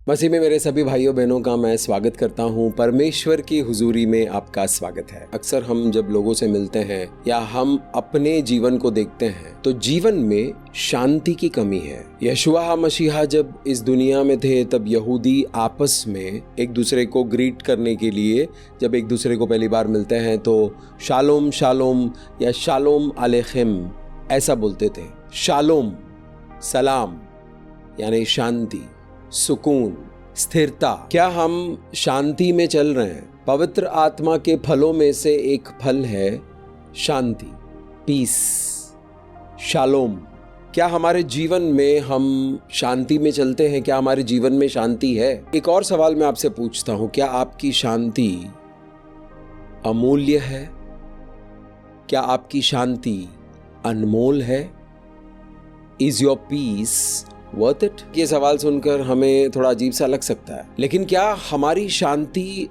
मसीह में मेरे सभी भाइयों बहनों का मैं स्वागत करता हूँ। परमेश्वर की हुजूरी में आपका स्वागत है। अक्सर हम जब लोगों से मिलते हैं या हम अपने जीवन को देखते हैं तो जीवन में शांति की कमी है। यशुआ मसीहा जब इस दुनिया में थे तब यहूदी आपस में एक दूसरे को ग्रीट करने के लिए जब एक दूसरे को पहली बार मिलते हैं तो शालोम शालोम या शालोम अलैखिम ऐसा बोलते थे। शालोम सलाम यानी शांति, सुकून, स्थिरता। क्या हम शांति में चल रहे हैं? पवित्र आत्मा के फलों में से एक फल है शांति, पीस, शालोम। क्या हमारे जीवन में हम शांति में चलते हैं? क्या हमारे जीवन में शांति है? एक और सवाल मैं आपसे पूछता हूं, क्या आपकी शांति अमूल्य है? क्या आपकी शांति अनमोल है? Is your peace worth it? ये सवाल सुनकर हमें थोड़ा अजीब सा लग सकता है, लेकिन क्या हमारी शांति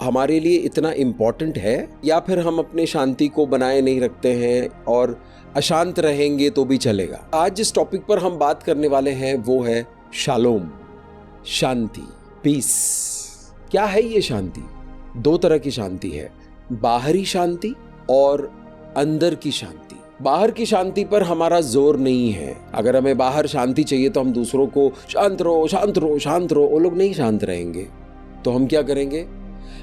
हमारे लिए इतना इम्पोर्टेंट है या फिर हम अपने शांति को बनाए नहीं रखते हैं और अशांत रहेंगे तो भी चलेगा? आज जिस टॉपिक पर हम बात करने वाले हैं वो है शालोम, शांति, पीस। क्या है ये शांति? दो तरह की शांति है, बाहरी शांति और अंदर की शांति। बाहर की शांति पर हमारा जोर नहीं है। अगर हमें बाहर शांति चाहिए तो हम दूसरों को शांत रहो, शांत रहो, शांत रहो, वो लोग नहीं शांत रहेंगे। तो हम क्या करेंगे?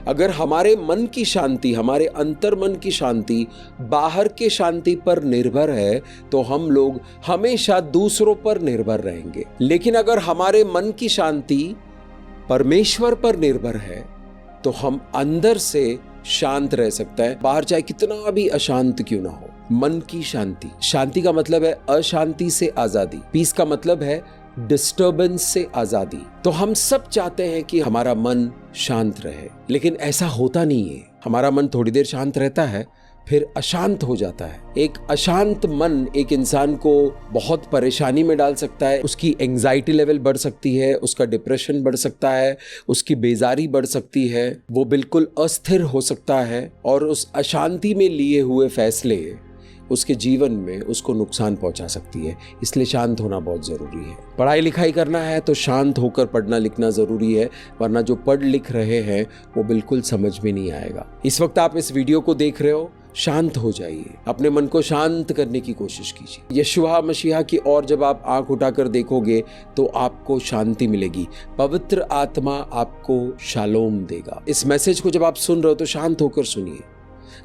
अगर हमारे मन की शांति, हमारे अंतर मन की शांति बाहर के शांति पर निर्भर है तो हम लोग हमेशा दूसरों पर निर्भर रहेंगे। लेकिन अगर हमारे मन की शांति परमेश्वर पर निर्भर है तो हम अंदर से शांत रह सकता है, बाहर चाहे कितना भी अशांत क्यों ना हो। मन की शांति, शांति का मतलब है अशांति से आजादी, पीस का मतलब है डिस्टर्बेंस से आजादी। तो हम सब चाहते हैं कि हमारा मन शांत रहे, लेकिन ऐसा होता नहीं है। हमारा मन थोड़ी देर शांत रहता है फिर अशांत हो जाता है। एक अशांत मन एक इंसान को बहुत परेशानी में डाल सकता है। उसकी एंजाइटी लेवल बढ़ सकती है, उसका डिप्रेशन बढ़ सकता है, उसकी बेजारी बढ़ सकती है, वो बिल्कुल अस्थिर हो सकता है और उस अशांति में लिए हुए फैसले उसके जीवन में उसको नुकसान पहुंचा सकती है। इसलिए शांत होना बहुत ज़रूरी है। पढ़ाई लिखाई करना है तो शांत होकर पढ़ना लिखना ज़रूरी है, वरना जो पढ़ लिख रहे हैं वो बिल्कुल समझ में नहीं आएगा। इस वक्त आप इस वीडियो को देख रहे हो, शांत हो जाइए, अपने मन को शांत करने की कोशिश कीजिए। यशुआ मसीहा की ओर जब आप आंख उठाकर देखोगे तो आपको शांति मिलेगी, पवित्र आत्मा आपको शालोम देगा। इस मैसेज को जब आप सुन रहे हो तो शांत होकर सुनिए।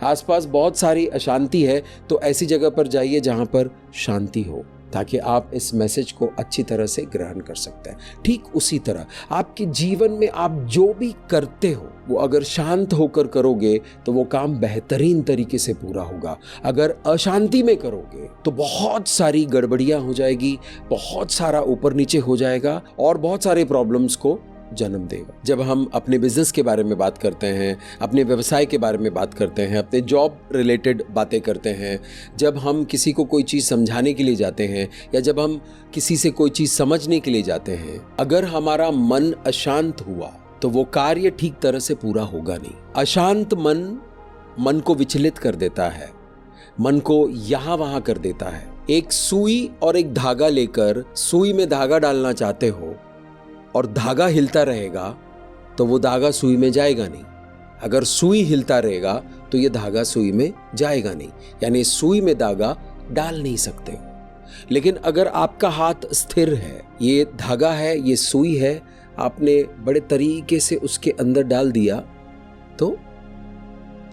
आसपास बहुत सारी अशांति है तो ऐसी जगह पर जाइए जहां पर शांति हो, ताकि आप इस मैसेज को अच्छी तरह से ग्रहण कर सकते हैं। ठीक उसी तरह आपके जीवन में आप जो भी करते हो वो अगर शांत होकर करोगे तो वो काम बेहतरीन तरीके से पूरा होगा। अगर अशांति में करोगे तो बहुत सारी गड़बड़ियां हो जाएगी, बहुत सारा ऊपर नीचे हो जाएगा और बहुत सारे प्रॉब्लम्स को जन्म देगा। जब हम अपने बिजनेस के बारे में बात करते हैं, अपने व्यवसाय के बारे में बात करते हैं, अपने जॉब रिलेटेड बातें करते हैं, जब हम किसी को कोई चीज़ समझाने के लिए जाते हैं या जब हम किसी से कोई चीज़ समझने के लिए जाते हैं, अगर हमारा मन अशांत हुआ तो वो कार्य ठीक तरह से पूरा होगा नहीं। अशांत मन को विचलित कर देता है, मन को यहाँ वहाँ कर देता है। एक सुई और एक धागा लेकर सुई में धागा डालना चाहते हो और धागा हिलता रहेगा तो वो धागा सुई में जाएगा नहीं। अगर सुई हिलता रहेगा तो ये धागा सुई में जाएगा नहीं, यानी सुई में धागा डाल नहीं सकते हो। लेकिन अगर आपका हाथ स्थिर है, ये धागा है, ये सुई है, आपने बड़े तरीके से उसके अंदर डाल दिया तो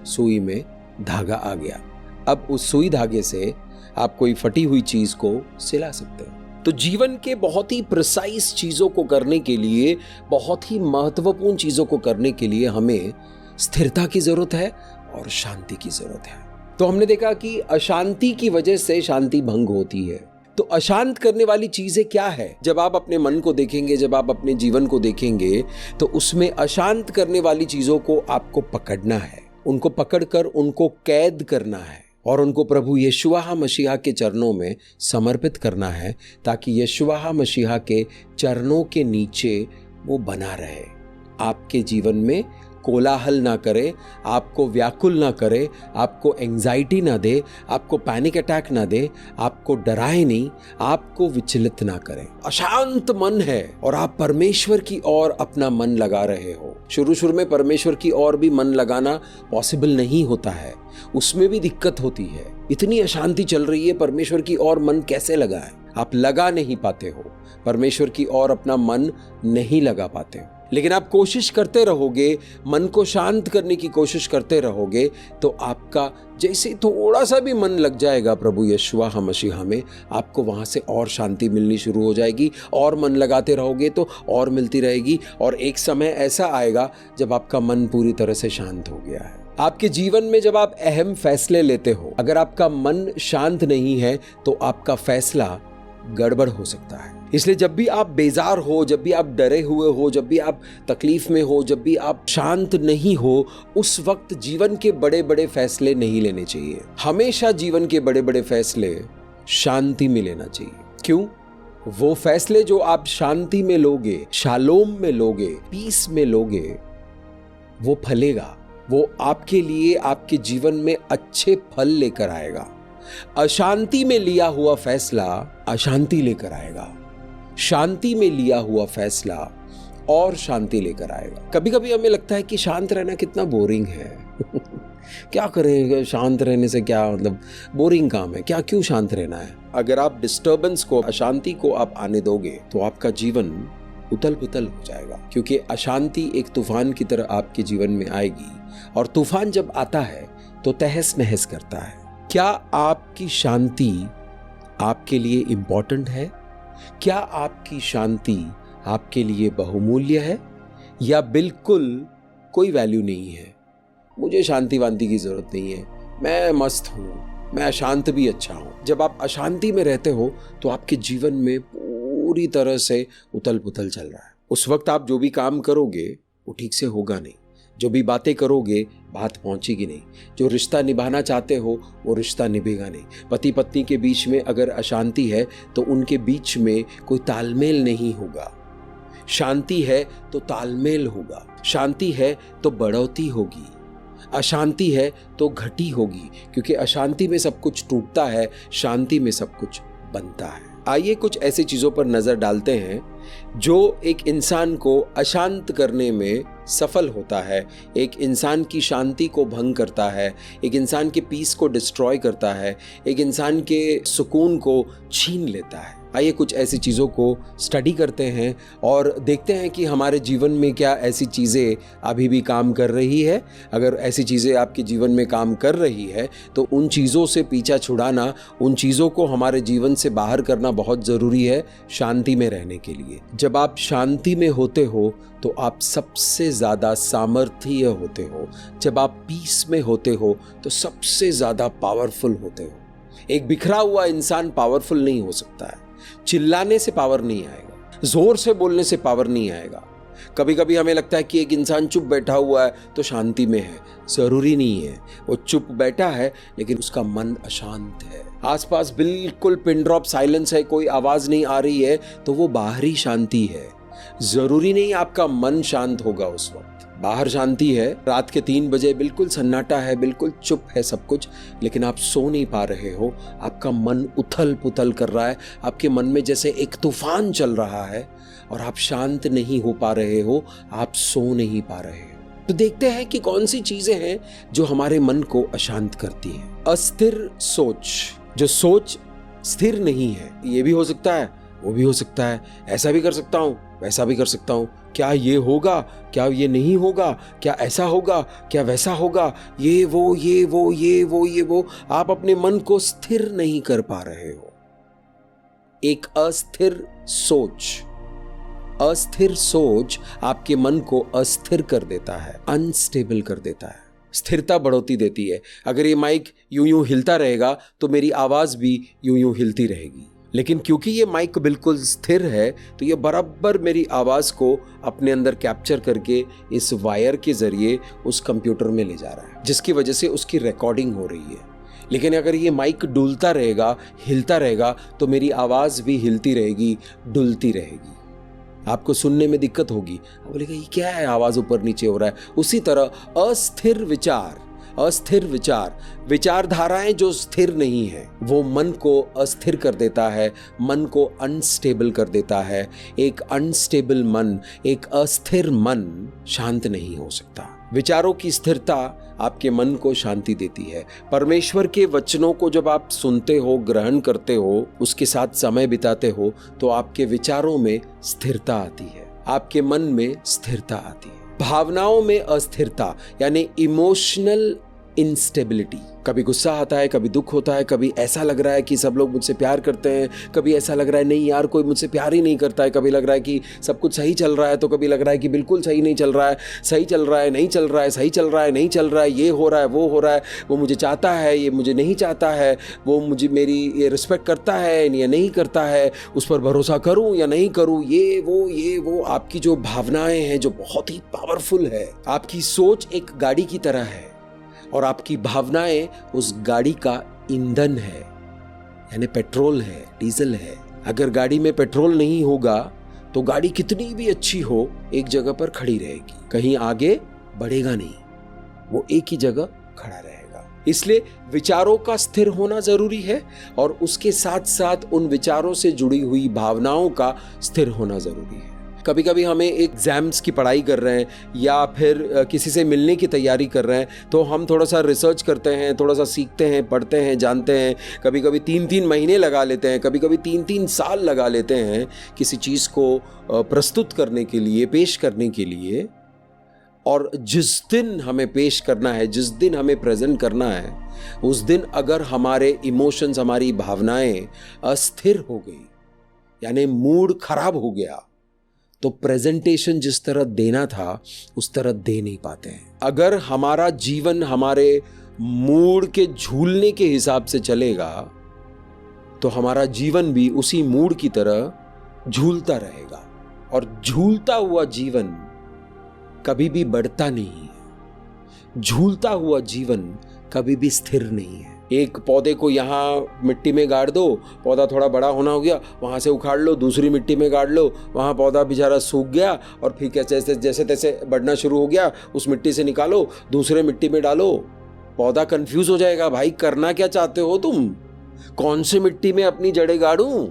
सुई में धागा आ गया। अब उस सुई धागे से आप कोई फटी हुई चीज को सिला सकते हो। तो जीवन के बहुत ही प्रिसाइज चीज़ों को करने के लिए, बहुत ही महत्वपूर्ण चीज़ों को करने के लिए हमें स्थिरता की ज़रूरत है और शांति की ज़रूरत है। तो हमने देखा कि अशांति की वजह से शांति भंग होती है। तो अशांत करने वाली चीज़ें क्या है? जब आप अपने मन को देखेंगे, जब आप अपने जीवन को देखेंगे तो उसमें अशांत करने वाली चीज़ों को आपको पकड़ना है, उनको पकड़कर उनको कैद करना है और उनको प्रभु यशुआ मसीहा के चरणों में समर्पित करना है, ताकि यशुआ मसीहा के चरणों के नीचे वो बना रहे, आपके जीवन में कोलाहल ना करे, आपको व्याकुल ना करे, आपको एंजाइटी ना दे, आपको पैनिक अटैक ना दे, आपको डराए नहीं, आपको विचलित ना करे। अशांत मन है और आप परमेश्वर की ओर अपना मन लगा रहे हो। शुरू में परमेश्वर की ओर भी मन लगाना पॉसिबल नहीं होता है, उसमें भी दिक्कत होती है। इतनी अशांति चल रही है, परमेश्वर की ओर मन कैसे लगाए? आप लगा नहीं पाते हो, परमेश्वर की ओर अपना मन नहीं लगा पाते हो। लेकिन आप कोशिश करते रहोगे, मन को शांत करने की कोशिश करते रहोगे, तो आपका जैसे थोड़ा सा भी मन लग जाएगा प्रभु यशुआ मसीहा में, आपको वहां से और शांति मिलनी शुरू हो जाएगी। और मन लगाते रहोगे तो और मिलती रहेगी, और एक समय ऐसा आएगा जब आपका मन पूरी तरह से शांत हो गया है। आपके जीवन में जब आप अहम फैसले लेते हो, अगर आपका मन शांत नहीं है तो आपका फैसला गड़बड़ हो सकता है। इसलिए जब भी आप बेजार हो, जब भी आप डरे हुए हो, जब भी आप तकलीफ में हो, जब भी आप शांत नहीं हो, उस वक्त जीवन के बड़े बड़े फैसले नहीं लेने चाहिए। हमेशा जीवन के बड़े बड़े फैसले शांति में लेना चाहिए। क्यों? वो फैसले जो आप शांति में लोगे, शालोम में लोगे, पीस में लोगे, वो फलेगा, वो आपके लिए, आपके जीवन में अच्छे फल लेकर आएगा। अशांति में लिया हुआ फैसला अशांति लेकर आएगा, शांति में लिया हुआ फैसला और शांति लेकर आएगा। कभी कभी हमें लगता है कि शांत रहना कितना बोरिंग है क्या करें, शांत रहने से क्या मतलब, बोरिंग काम है क्या, क्यों शांत रहना है? अगर आप डिस्टर्बेंस को, अशांति को आप आने दोगे तो आपका जीवन उथल पुथल हो जाएगा, क्योंकि अशांति एक तूफान की तरह आपके जीवन में आएगी, और तूफान जब आता है तो तहस नहस करता है। क्या आपकी शांति आपके लिए इंपॉर्टेंट है? क्या आपकी शांति आपके लिए बहुमूल्य है, या बिल्कुल कोई वैल्यू नहीं है? मुझे शांति वांति की जरूरत नहीं है, मैं मस्त हूं, मैं अशांत भी अच्छा हूं। जब आप अशांति में रहते हो तो आपके जीवन में पूरी तरह से उथल पुथल चल रहा है। उस वक्त आप जो भी काम करोगे वो ठीक से होगा नहीं, जो भी बातें करोगे बात पहुंचेगी नहीं, जो रिश्ता निभाना चाहते हो वो रिश्ता निभेगा नहीं। पति पत्नी के बीच में अगर अशांति है तो उनके बीच में कोई तालमेल नहीं होगा। शांति है तो तालमेल होगा, शांति है तो बढ़ोतरी होगी, अशांति है तो घटी होगी, क्योंकि अशांति में सब कुछ टूटता है, शांति में सब कुछ बनता है। आइए कुछ ऐसी चीजों पर नजर डालते हैं जो एक इंसान को अशांत करने में सफल होता है, एक इंसान की शांति को भंग करता है, एक इंसान के पीस को डिस्ट्रॉय करता है, एक इंसान के सुकून को छीन लेता है। आइए कुछ ऐसी चीज़ों को स्टडी करते हैं और देखते हैं कि हमारे जीवन में क्या ऐसी चीज़ें अभी भी काम कर रही है। अगर ऐसी चीज़ें आपके जीवन में काम कर रही है तो उन चीज़ों से पीछा छुड़ाना, उन चीज़ों को हमारे जीवन से बाहर करना बहुत ज़रूरी है शांति में रहने के लिए। जब आप शांति में होते हो तो आप सबसे ज़्यादा सामर्थ्य होते हो। जब आप पीस में होते हो तो सबसे ज़्यादा पावरफुल होते हो। एक बिखरा हुआ इंसान पावरफुल नहीं हो सकता है। चिल्लाने से पावर नहीं आएगा, जोर से बोलने से पावर नहीं आएगा। कभी कभी हमें लगता है कि एक इंसान चुप बैठा हुआ है तो शांति में है, जरूरी नहीं है। वो चुप बैठा है लेकिन उसका मन अशांत है, आसपास बिल्कुल पिन ड्रॉप साइलेंस है, कोई आवाज नहीं आ रही है, तो वो बाहरी शांति है। जरूरी नहीं आपका मन शांत होगा उस वक्त। बाहर शांति है, रात के 3 बजे बिल्कुल सन्नाटा है, बिल्कुल चुप है सब कुछ, लेकिन आप सो नहीं पा रहे हो, आपका मन उथल पुथल कर रहा है, आपके मन में जैसे एक तूफान चल रहा है और आप शांत नहीं हो पा रहे हो, आप सो नहीं पा रहे हो। तो देखते हैं कि कौन सी चीजें हैं जो हमारे मन को अशांत करती हैं। अस्थिर सोच, जो सोच स्थिर नहीं है। ये भी हो सकता है, वो भी हो सकता है, ऐसा भी कर सकता हूँ, वैसा भी कर सकता हूँ, क्या ये होगा, क्या ये नहीं होगा, क्या ऐसा होगा, क्या वैसा होगा, ये वो ये वो ये वो ये वो। आप अपने मन को स्थिर नहीं कर पा रहे हो। एक अस्थिर सोच आपके मन को अस्थिर कर देता है, अनस्टेबल कर देता है। स्थिरता बढ़ोती देती है। अगर ये माइक यूं यूं हिलता रहेगा तो मेरी आवाज भी यूं यूं हिलती रहेगी, लेकिन क्योंकि ये माइक बिल्कुल स्थिर है तो ये बराबर मेरी आवाज़ को अपने अंदर कैप्चर करके इस वायर के ज़रिए उस कंप्यूटर में ले जा रहा है, जिसकी वजह से उसकी रिकॉर्डिंग हो रही है। लेकिन अगर ये माइक डुलता रहेगा, हिलता रहेगा, तो मेरी आवाज़ भी हिलती रहेगी, डुलती रहेगी। आपको सुनने में दिक्कत होगी, आप बोलेगा ये क्या है, आवाज ऊपर नीचे हो रहा है। उसी तरह अस्थिर विचार, विचारधाराएं जो स्थिर नहीं है, वो मन को अस्थिर कर देता है, मन को अनस्टेबल कर देता है। एक अनस्टेबल मन, एक अस्थिर मन शांत नहीं हो सकता। विचारों की स्थिरता आपके मन को शांति देती है। परमेश्वर के वचनों को जब आप सुनते हो, ग्रहण करते हो, उसके साथ समय बिताते हो, तो आपके विचारों में स्थिरता आती है, आपके मन में स्थिरता आती है। भावनाओं में अस्थिरता यानी इमोशनल इंस्टेबिलिटी। कभी गुस्सा आता है, कभी दुख होता है, कभी ऐसा लग रहा है कि सब लोग मुझसे प्यार करते हैं, कभी ऐसा लग रहा है नहीं यार कोई मुझसे प्यार ही नहीं करता है, कभी लग रहा है कि सब कुछ सही चल रहा है, तो कभी लग रहा है कि बिल्कुल सही नहीं चल रहा है, सही चल रहा है नहीं चल रहा है, सही चल रहा है नहीं चल रहा है, ये हो रहा है वो हो रहा है, वो मुझे चाहता है ये मुझे नहीं चाहता है, वो मुझे मेरी ये रिस्पेक्ट करता है या नहीं करता है, उस पर भरोसा करूं या नहीं करूं, ये वो। आपकी जो भावनाएं हैं जो बहुत ही पावरफुल है। आपकी सोच एक गाड़ी की तरह है और आपकी भावनाएं उस गाड़ी का ईंधन है, यानी पेट्रोल है, डीजल है। अगर गाड़ी में पेट्रोल नहीं होगा तो गाड़ी कितनी भी अच्छी हो एक जगह पर खड़ी रहेगी, कहीं आगे बढ़ेगा नहीं, वो एक ही जगह खड़ा रहेगा। इसलिए विचारों का स्थिर होना जरूरी है और उसके साथ साथ उन विचारों से जुड़ी हुई भावनाओं का स्थिर होना जरूरी है। कभी कभी हमें एग्जाम्स की पढ़ाई कर रहे हैं या फिर किसी से मिलने की तैयारी कर रहे हैं, तो हम थोड़ा सा रिसर्च करते हैं, थोड़ा सा सीखते हैं, पढ़ते हैं, जानते हैं। कभी कभी 3-3 महीने लगा लेते हैं, कभी कभी 3-3 साल लगा लेते हैं किसी चीज़ को प्रस्तुत करने के लिए, पेश करने के लिए। और जिस दिन हमें पेश करना है, जिस दिन हमें प्रेजेंट करना है, उस दिन अगर हमारे इमोशंस, हमारी भावनाएं अस्थिर हो गई, यानी मूड खराब हो गया, तो प्रेजेंटेशन जिस तरह देना था उस तरह दे नहीं पाते हैं। अगर हमारा जीवन हमारे मूड के झूलने के हिसाब से चलेगा तो हमारा जीवन भी उसी मूड की तरह झूलता रहेगा, और झूलता हुआ जीवन कभी भी बढ़ता नहीं है, झूलता हुआ जीवन कभी भी स्थिर नहीं है। एक पौधे को यहाँ मिट्टी में गाड़ दो, पौधा थोड़ा बड़ा होना हो गया, वहाँ से उखाड़ लो, दूसरी मिट्टी में गाड़ लो, वहाँ पौधा बेचारा सूख गया और फिर जैसे तैसे बढ़ना शुरू हो गया, उस मिट्टी से निकालो, दूसरे मिट्टी में डालो। पौधा कंफ्यूज हो जाएगा, भाई करना क्या चाहते हो तुम, कौन से मिट्टी में अपनी जड़ें गाड़ूं,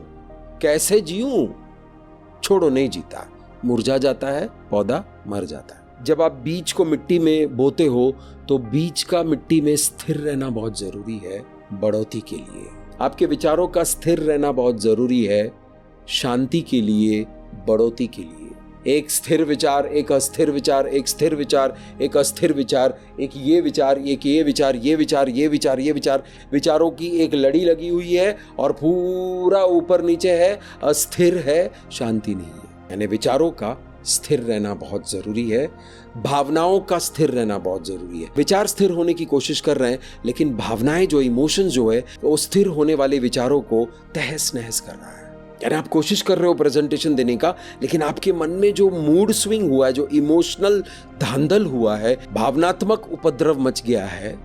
कैसे जीऊं? छोड़ो, नहीं जीता, मुरझा जाता है, पौधा मर जाता है। जब आप बीज को मिट्टी में बोते हो तो बीज का मिट्टी में स्थिर रहना बहुत जरूरी है बढ़ोतरी के लिए। आपके विचारों का स्थिर रहना बहुत जरूरी है शांति के लिए, बढ़ोतरी के लिए। एक स्थिर विचार, एक अस्थिर विचार, एक स्थिर विचार, एक अस्थिर विचार, एक ये विचार, एक ये विचार, ये विचार, ये विचार, ये विचार, विचारों की एक लड़ी लगी हुई है और पूरा ऊपर नीचे है, अस्थिर है, शांति नहीं है। यानी विचारों का स्थिर रहना बहुत जरूरी है, भावनाओं का स्थिर रहना बहुत जरूरी है। विचार स्थिर होने की कोशिश कर रहे हैं, लेकिन भावनाएं जो इमोशंस जो है वो स्थिर होने वाले विचारों को तहस नहस कर रहा है। यानी आप कोशिश कर रहे हो प्रेजेंटेशन देने का, लेकिन आपके मन में जो मूड स्विंग हुआ है, जो इमोशनल धांधल हुआ है, भावनात्मक उपद्रव मच गया है,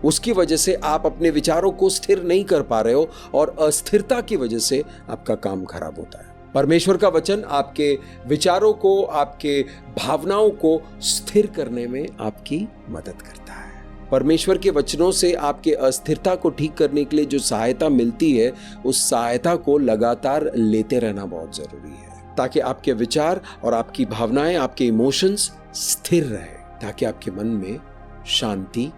उसकी वजह से आप अपने विचारों को स्थिर नहीं कर पा रहे हो और अस्थिरता की वजह से आपका काम खराब होता है। परमेश्वर का वचन आपके विचारों को, आपके भावनाओं को स्थिर करने में आपकी मदद करता है। परमेश्वर के वचनों से आपके अस्थिरता को ठीक करने के लिए जो सहायता मिलती है, उस सहायता को लगातार लेते रहना बहुत जरूरी है, ताकि आपके विचार और आपकी भावनाएं, आपके इमोशंस स्थिर रहे, ताकि आपके मन में शांति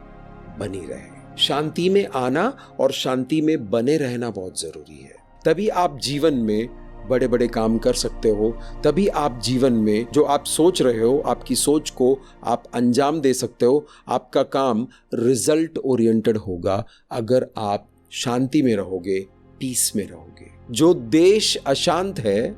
बनी रहे। शांति में आना और शांति में बने रहना बहुत जरूरी है। तभी आप जीवन में बड़े बड़े काम कर सकते हो, तभी आप जीवन में जो आप सोच रहे हो, आपकी सोच को आप अंजाम दे सकते हो। आपका काम रिजल्ट ओरिएंटेड होगा अगर आप शांति में रहोगे, पीस में रहोगे। जो देश अशांत है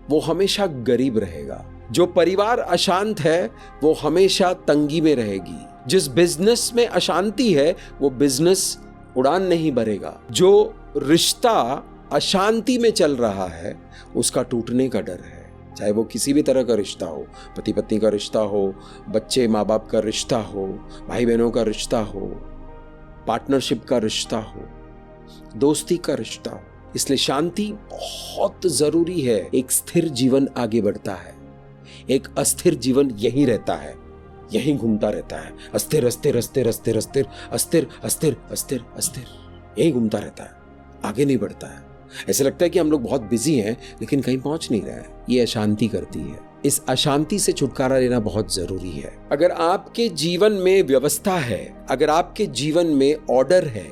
वो हमेशा गरीब रहेगा, जो परिवार अशांत है वो हमेशा तंगी में रहेगी, जिस बिजनेस में अशांति है वो बिजनेस उड़ान नहीं भरेगा, जो रिश्ता अशांति में चल रहा है उसका टूटने का डर है। चाहे वो किसी भी तरह का रिश्ता हो, पति पत्नी का रिश्ता हो, बच्चे माँ बाप का रिश्ता हो, भाई बहनों का रिश्ता हो, पार्टनरशिप का रिश्ता हो, दोस्ती का रिश्ता हो, इसलिए शांति बहुत जरूरी है। एक स्थिर जीवन आगे बढ़ता है, एक अस्थिर जीवन यहीं रहता है, यहीं घूमता रहता है। अस्थिर अस्थिर अस्थिर अस्थिर अस्थिर अस्थिर अस्थिर अस्थिर अस्थिर यहीं घूमता रहता है, आगे नहीं बढ़ता है। ऐसे लगता है कि हम लोग बहुत बिजी हैं लेकिन कहीं पहुंच नहीं रहे हैं। ये अशांति करती है। इस अशांति से छुटकारा लेना बहुत जरूरी है। अगर आपके जीवन में व्यवस्था है, अगर आपके जीवन में ऑर्डर है,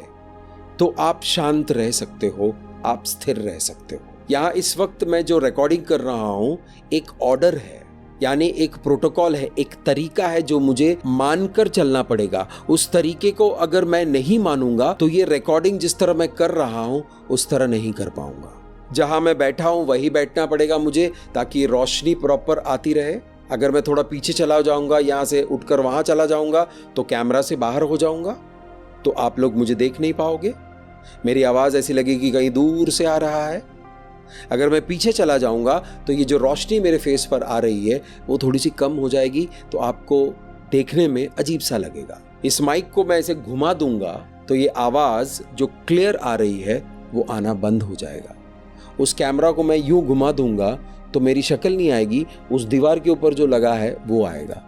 तो आप शांत रह सकते हो, आप स्थिर रह सकते हो। यहाँ इस वक्त मैं जो रिकॉर्डिंग कर रहा हूं, एक ऑर्डर है, यानी एक प्रोटोकॉल है, एक तरीका है जो मुझे मानकर चलना पड़ेगा। उस तरीके को अगर मैं नहीं मानूंगा तो ये रिकॉर्डिंग जिस तरह मैं कर रहा हूं उस तरह नहीं कर पाऊंगा। जहां मैं बैठा हूं वहीं बैठना पड़ेगा मुझे, ताकि रोशनी प्रॉपर आती रहे। अगर मैं थोड़ा पीछे चला जाऊंगा, यहां से उठकर वहां चला जाऊंगा तो कैमरा से बाहर हो जाऊंगा, तो आप लोग मुझे देख नहीं पाओगे। मेरी आवाज ऐसी लगेगी कहीं दूर से आ रहा है। अगर मैं पीछे चला जाऊंगा तो ये जो रोशनी मेरे फेस पर आ रही है वो थोड़ी सी कम हो जाएगी, तो आपको देखने में अजीब सा लगेगा। इस माइक को मैं ऐसे घुमा दूंगा तो ये आवाज जो क्लियर आ रही है वो आना बंद हो जाएगा। उस कैमरा को मैं यूं घुमा दूंगा तो मेरी शक्ल नहीं आएगी, उस दीवार के ऊपर जो लगा है वो आएगा।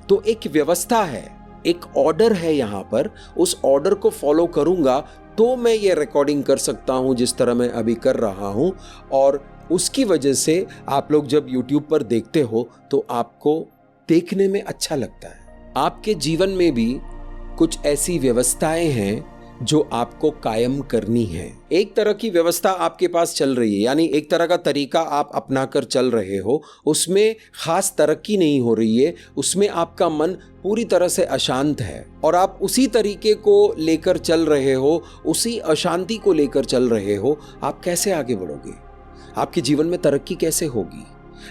तो एक व्यवस्था है, एक ऑर्डर है यहाँ पर। उस ऑर्डर को फॉलो करूंगा तो मैं ये रिकॉर्डिंग कर सकता हूं जिस तरह मैं अभी कर रहा हूं, और उसकी वजह से आप लोग जब YouTube पर देखते हो तो आपको देखने में अच्छा लगता है। आपके जीवन में भी कुछ ऐसी व्यवस्थाएं हैं जो आपको कायम करनी है। एक तरह की व्यवस्था आपके पास चल रही है, यानी एक तरह का तरीका आप अपना कर चल रहे हो, उसमें खास तरक्की नहीं हो रही है, उसमें आपका मन पूरी तरह से अशांत है और आप उसी तरीके को लेकर चल रहे हो, उसी अशांति को लेकर चल रहे हो। आप कैसे आगे बढ़ोगे? आपके जीवन में तरक्की कैसे होगी?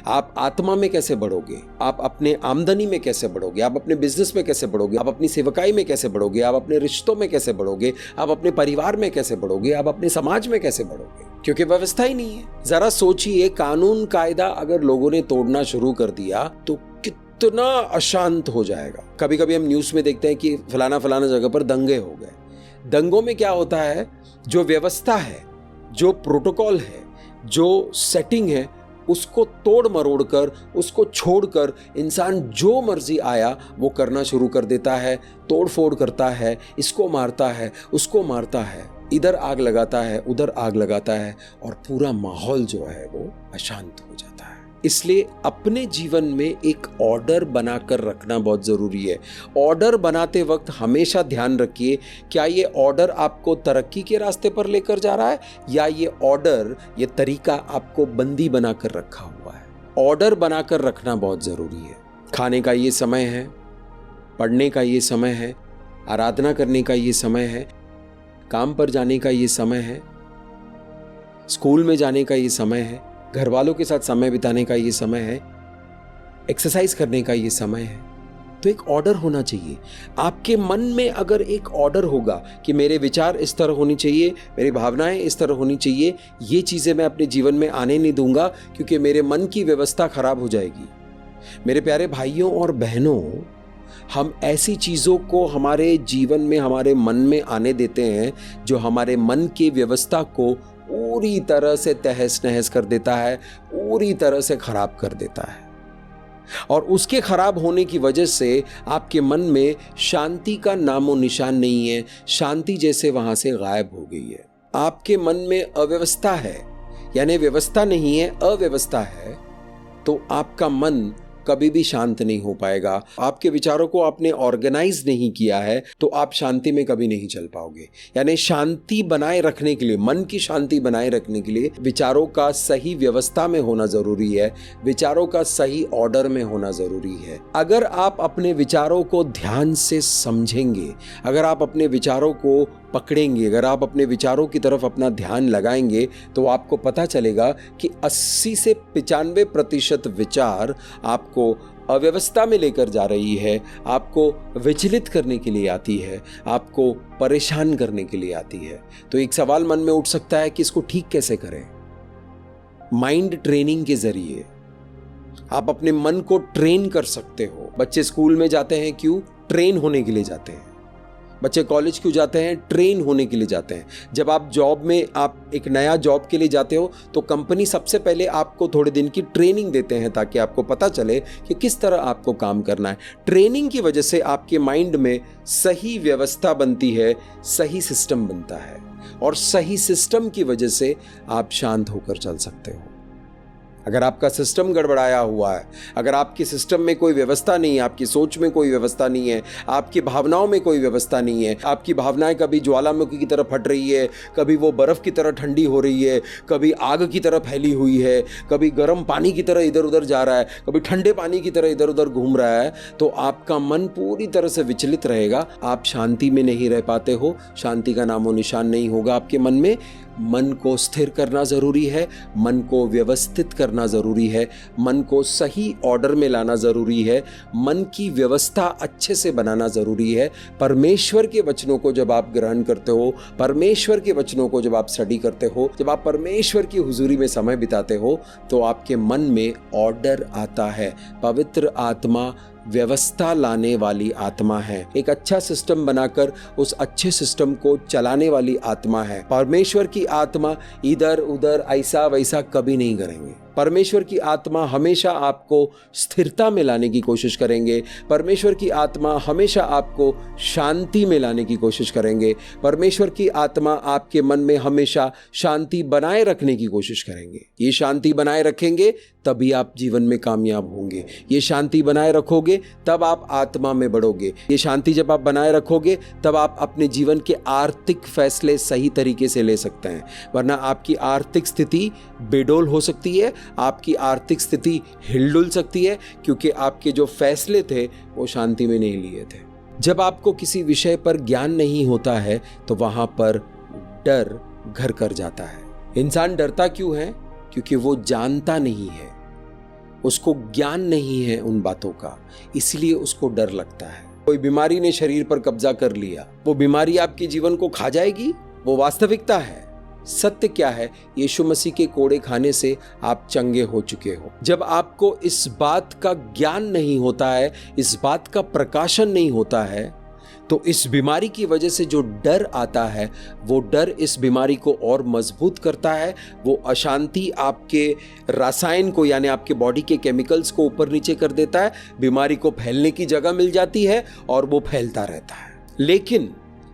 आप आत्मा में कैसे बढ़ोगे? आप अपने आमदनी में कैसे बढ़ोगे? आप अपने बिजनेस में कैसे बढ़ोगे? आप अपनी सेवकाई में कैसे बढ़ोगे? आप अपने रिश्तों में कैसे बढ़ोगे? आप अपने परिवार में कैसे बढ़ोगे? आप अपने समाज में कैसे बढ़ोगे? क्योंकि व्यवस्था ही नहीं है। जरा सोचिए, कानून कायदा अगर लोगों ने तोड़ना शुरू कर दिया तो कितना अशांत हो जाएगा। कभी कभी हम न्यूज में देखते हैं कि फलाना फलाना जगह पर दंगे हो गए। दंगों में क्या होता है? जो व्यवस्था है, जो प्रोटोकॉल है, जो सेटिंग है, उसको तोड़ मरोड़ कर, उसको छोड़कर इंसान जो मर्जी आया वो करना शुरू कर देता है, तोड़ फोड़ करता है, इसको मारता है, उसको मारता है, इधर आग लगाता है, उधर आग लगाता है, और पूरा माहौल जो है वो अशांत हो जाता है। इसलिए अपने जीवन में एक ऑर्डर बनाकर रखना बहुत जरूरी है। ऑर्डर बनाते वक्त हमेशा ध्यान रखिए, क्या ये ऑर्डर आपको तरक्की के रास्ते पर लेकर जा रहा है या ये ऑर्डर, ये तरीका आपको बंदी बनाकर रखा हुआ है। ऑर्डर बनाकर रखना बहुत जरूरी है। खाने का ये समय है, पढ़ने का ये समय है, आराधना करने का ये समय है, काम पर जाने का ये समय है, स्कूल में जाने का ये समय है, घर वालों के साथ समय बिताने का ये समय है, एक्सरसाइज करने का ये समय है। तो एक ऑर्डर होना चाहिए। आपके मन में अगर एक ऑर्डर होगा कि मेरे विचार इस तरह होनी चाहिए, मेरी भावनाएं इस तरह होनी चाहिए, ये चीजें मैं अपने जीवन में आने नहीं दूंगा क्योंकि मेरे मन की व्यवस्था खराब हो जाएगी। मेरे प्यारे भाइयों और बहनों, हम ऐसी चीजों को हमारे जीवन में, हमारे मन में आने देते हैं जो हमारे मन की व्यवस्था को पूरी तरह से तहस नहस कर देता है, पूरी तरह से खराब कर देता है। और उसके खराब होने की वजह से आपके मन में शांति का नामो निशान नहीं है, शांति जैसे वहां से गायब हो गई है। आपके मन में अव्यवस्था है, यानी व्यवस्था नहीं है, अव्यवस्था है, तो आपका मन कभी भी शांत नहीं हो पाएगा। आपके विचारों को आपने ऑर्गेनाइज नहीं किया है तो आप शांति में कभी नहीं चल पाओगे। यानी शांति बनाए रखने के लिए, मन की शांति बनाए रखने के लिए विचारों का सही व्यवस्था में होना जरूरी है, विचारों का सही ऑर्डर में होना जरूरी है। अगर आप अपने विचारों को ध्यान से समझेंगे, अगर आप अपने विचारों को पकड़ेंगे, अगर आप अपने विचारों की तरफ अपना ध्यान लगाएंगे तो आपको पता चलेगा कि 80 से 95% विचार आपको अव्यवस्था में लेकर जा रही है, आपको विचलित करने के लिए आती है, आपको परेशान करने के लिए आती है। तो एक सवाल मन में उठ सकता है कि इसको ठीक कैसे करें? माइंड ट्रेनिंग के जरिए आप अपने मन को ट्रेन कर सकते हो। बच्चे स्कूल में जाते हैं क्यों? ट्रेन होने के लिए जाते हैं। बच्चे कॉलेज क्यों जाते हैं? ट्रेन होने के लिए जाते हैं। जब आप जॉब में, आप एक नया जॉब के लिए जाते हो तो कंपनी सबसे पहले आपको थोड़े दिन की ट्रेनिंग देते हैं ताकि आपको पता चले कि किस तरह आपको काम करना है। ट्रेनिंग की वजह से आपके माइंड में सही व्यवस्था बनती है, सही सिस्टम बनता है, और सही सिस्टम की वजह से आप शांत होकर चल सकते हो। अगर आपका सिस्टम गड़बड़ाया हुआ है, अगर आपके सिस्टम में कोई व्यवस्था नहीं है, आपकी सोच में कोई व्यवस्था नहीं है, आपकी भावनाओं में कोई व्यवस्था नहीं है, आपकी भावनाएं कभी ज्वालामुखी की तरह फट रही है, कभी वो बर्फ़ की तरह ठंडी हो रही है, कभी आग की तरह फैली हुई है, कभी गर्म पानी की तरह इधर उधर जा रहा है, कभी ठंडे पानी की तरह इधर उधर घूम रहा है, तो आपका मन पूरी तरह से विचलित रहेगा। आप शांति में नहीं रह पाते हो, शांति का नामो निशान नहीं होगा आपके मन में। मन को स्थिर करना ज़रूरी है, मन को व्यवस्थित करना ज़रूरी है, मन को सही ऑर्डर में लाना ज़रूरी है, मन की व्यवस्था अच्छे से बनाना ज़रूरी है। परमेश्वर के वचनों को जब आप ग्रहण करते हो, परमेश्वर के वचनों को जब आप स्टडी करते हो, जब आप परमेश्वर की हुजूरी में समय बिताते हो, तो आपके मन में ऑर्डर आता है। पवित्र आत्मा व्यवस्था लाने वाली आत्मा है, एक अच्छा सिस्टम बनाकर उस अच्छे सिस्टम को चलाने वाली आत्मा है। परमेश्वर की आत्मा इधर उधर ऐसा वैसा कभी नहीं करेंगे। परमेश्वर की आत्मा हमेशा आपको स्थिरता में लाने की कोशिश करेंगे। परमेश्वर की आत्मा हमेशा आपको शांति में लाने की कोशिश करेंगे। परमेश्वर की आत्मा आपके मन में हमेशा शांति बनाए रखने की कोशिश करेंगे। ये शांति बनाए रखेंगे तभी आप जीवन में कामयाब होंगे। ये शांति बनाए रखोगे तब आप आत्मा में बढ़ोगे। ये शांति जब आप बनाए रखोगे तब आप अपने जीवन के आर्थिक फैसले सही तरीके से ले सकते हैं, वरना आपकी आर्थिक स्थिति बेडोल हो सकती है, आपकी आर्थिक स्थिति हिलडुल सकती है, क्योंकि आपके जो फैसले थे वो शांति में नहीं लिए थे। जब आपको किसी विषय पर ज्ञान नहीं होता है तो वहां पर डर घर कर जाता है। इंसान डरता क्यों है? क्योंकि वो जानता नहीं है, उसको ज्ञान नहीं है उन बातों का, इसलिए उसको डर लगता है। कोई बीमारी ने शरीर पर कब्जा कर लिया, वो बीमारी आपके जीवन को खा जाएगी, वो वास्तविकता है। सत्य क्या है? यीशु मसीह के कोड़े खाने से आप चंगे हो चुके हो। जब आपको इस बात का ज्ञान नहीं होता है, इस बात का प्रकाशन नहीं होता है, तो इस बीमारी की वजह से जो डर आता है, वो डर इस बीमारी को और मजबूत करता है। वो अशांति आपके रसायन को, यानी आपके बॉडी के केमिकल्स को ऊपर नीचे कर देता है। बीमारी को फैलने की जगह मिल जाती है और वो फैलता रहता है। लेकिन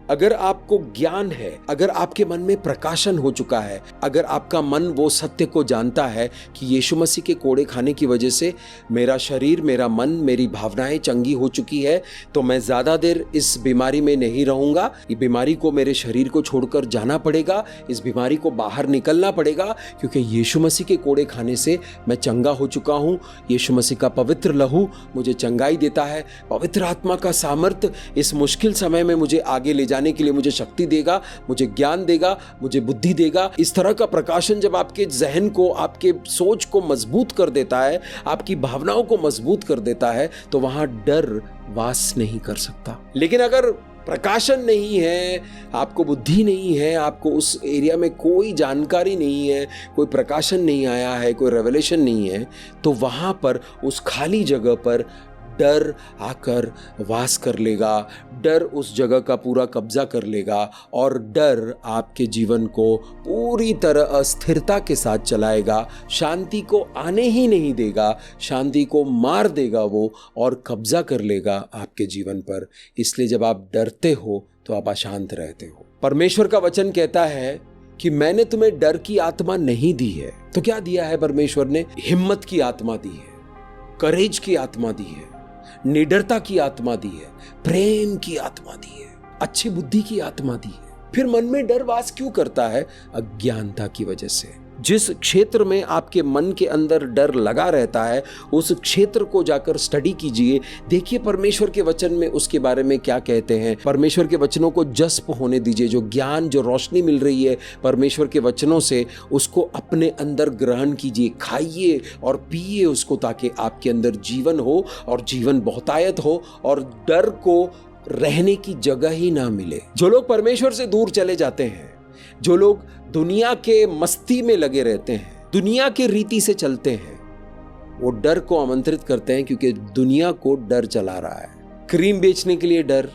अगर आपको ज्ञान है, अगर आपके मन में प्रकाशन हो चुका है, अगर आपका मन वो सत्य को जानता है कि यीशु मसीह के कोड़े खाने की वजह से मेरा शरीर, मेरा मन, मेरी भावनाएं चंगी हो चुकी है, तो मैं ज़्यादा देर इस बीमारी में नहीं रहूँगा। ये बीमारी को, मेरे शरीर को छोड़कर जाना पड़ेगा, इस बीमारी को बाहर निकलना पड़ेगा, क्योंकि यीशु मसीह के कोड़े खाने से मैं चंगा हो चुका हूँ। यीशु मसीह का पवित्र लहू मुझे चंगाई देता है। पवित्र आत्मा का सामर्थ्य इस मुश्किल समय में मुझे आगे ले जाने के लिए मुझे शक्ति देगा, मुझे ज्ञान देगा, मुझे बुद्धि देगा। इस तरह का प्रकाशन जब आपके जहन को, आपके सोच को मजबूत कर देता है, आपकी भावनाओं को मजबूत कर देता है, तो वहां डर वास नहीं कर सकता। लेकिन अगर प्रकाशन नहीं है, आपको बुद्धि नहीं है, आपको उस एरिया में कोई जानकारी नहीं है, कोई प्रकाशन नहीं आया है, कोई रेवलेशन नहीं है, तो वहां पर उस खाली जगह पर डर आकर वास कर लेगा। डर उस जगह का पूरा कब्जा कर लेगा और डर आपके जीवन को पूरी तरह अस्थिरता के साथ चलाएगा, शांति को आने ही नहीं देगा, शांति को मार देगा वो और कब्जा कर लेगा आपके जीवन पर। इसलिए जब आप डरते हो तो आप अशांत रहते हो। परमेश्वर का वचन कहता है कि मैंने तुम्हें डर की आत्मा नहीं दी है। तो क्या दिया है परमेश्वर ने? हिम्मत की आत्मा दी है, करेज की आत्मा दी है, निडरता की आत्मा दी है, प्रेम की आत्मा दी है, अच्छी बुद्धि की आत्मा दी है। फिर मन में डर वास क्यों करता है? अज्ञानता की वजह से। जिस क्षेत्र में आपके मन के अंदर डर लगा रहता है, उस क्षेत्र को जाकर स्टडी कीजिए। देखिए परमेश्वर के वचन में उसके बारे में क्या कहते हैं। परमेश्वर के वचनों को जस्प होने दीजिए। जो ज्ञान, जो रोशनी मिल रही है परमेश्वर के वचनों से, उसको अपने अंदर ग्रहण कीजिए, खाइए और पिए उसको, ताकि आपके अंदर जीवन हो और जीवन बहुतायत हो और डर को रहने की जगह ही ना मिले। जो लोग परमेश्वर से दूर चले जाते हैं, जो लोग दुनिया के मस्ती में लगे रहते हैं, दुनिया के रीति से चलते हैं, वो डर को आमंत्रित करते हैं, क्योंकि दुनिया को डर चला रहा है। क्रीम बेचने के लिए डर,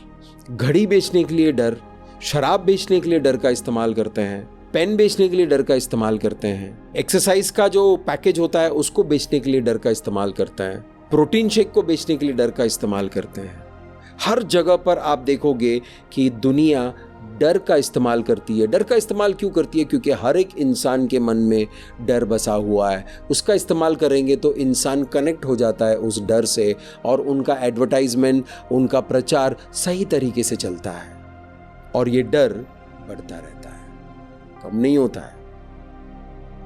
घड़ी बेचने के लिए डर, शराब बेचने के लिए डर का इस्तेमाल करते हैं, पेन बेचने के लिए डर का इस्तेमाल करते हैं, एक्सरसाइज का जो पैकेज होता है उसको बेचने के लिए डर का इस्तेमाल करते हैं, प्रोटीन शेक को बेचने के लिए डर का इस्तेमाल करते हैं। हर जगह पर आप देखोगे कि दुनिया डर का इस्तेमाल करती है। डर का इस्तेमाल क्यों करती है? क्योंकि हर एक इंसान के मन में डर बसा हुआ है। उसका इस्तेमाल करेंगे तो इंसान कनेक्ट हो जाता है उस डर से, और उनका एडवर्टाइजमेंट, उनका प्रचार सही तरीके से चलता है, और ये डर बढ़ता रहता है, कम नहीं होता है,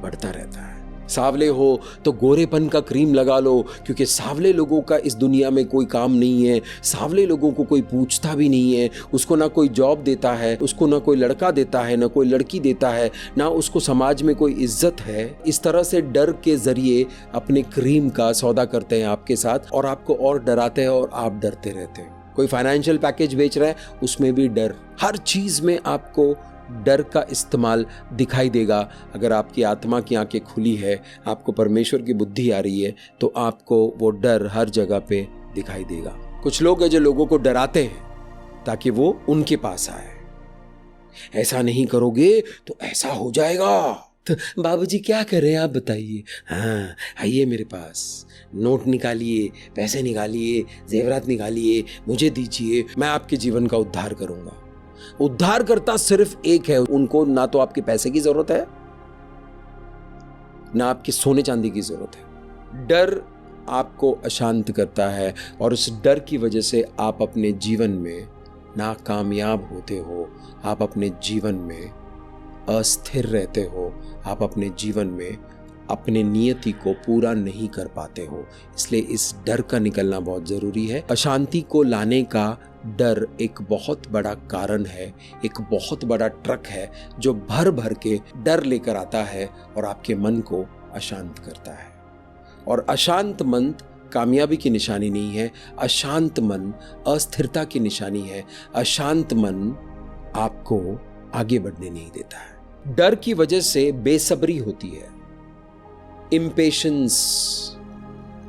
बढ़ता रहता है। सांवले हो तो गोरेपन का क्रीम लगा लो, क्योंकि सांवले लोगों का इस दुनिया में कोई काम नहीं है। सांवले लोगों को कोई पूछता भी नहीं है, उसको ना कोई जॉब देता है, उसको ना कोई लड़का देता है, ना कोई लड़की देता है, ना उसको समाज में कोई इज्जत है। इस तरह से डर के जरिए अपने क्रीम का सौदा करते हैं आपके साथ, और आपको और डराते हैं और आप डरते रहते हैं। कोई फाइनेंशियल पैकेज बेच रहा है, उसमें भी डर। हर चीज में आपको डर का इस्तेमाल दिखाई देगा। अगर आपकी आत्मा की आंखें खुली है, आपको परमेश्वर की बुद्धि आ रही है, तो आपको वो डर हर जगह पे दिखाई देगा। कुछ लोग हैं जो लोगों को डराते हैं ताकि वो उनके पास आए। ऐसा नहीं करोगे तो ऐसा हो जाएगा। तो बाबूजी क्या करें आप बताइए? हाँ, आइए मेरे पास, नोट निकालिए, पैसे निकालिए, जेवरात निकालिए, मुझे दीजिए, मैं आपके जीवन का उद्धार करूंगा। उद्धार करता सिर्फ एक है, उनको ना तो आपके पैसे की जरूरत है, ना आपके सोने चांदी की जरूरत है। डर आपको अशांत करता है, और उस डर की वजह से आप अपने जीवन में नाकामयाब होते हो, आप अपने जीवन में अस्थिर रहते हो, आप अपने जीवन में अपने नियति को पूरा नहीं कर पाते हो। इसलिए इस डर का निकलना बहुत जरूरी है। अशांति को लाने का डर एक बहुत बड़ा कारण है, एक बहुत बड़ा ट्रक है जो भर भर के डर लेकर आता है और आपके मन को अशांत करता है। और अशांत मन कामयाबी की निशानी नहीं है, अशांत मन अस्थिरता की निशानी है, अशांत मन आपको आगे बढ़ने नहीं देता है। डर की वजह से बेसब्री होती है, इम्पेशंस।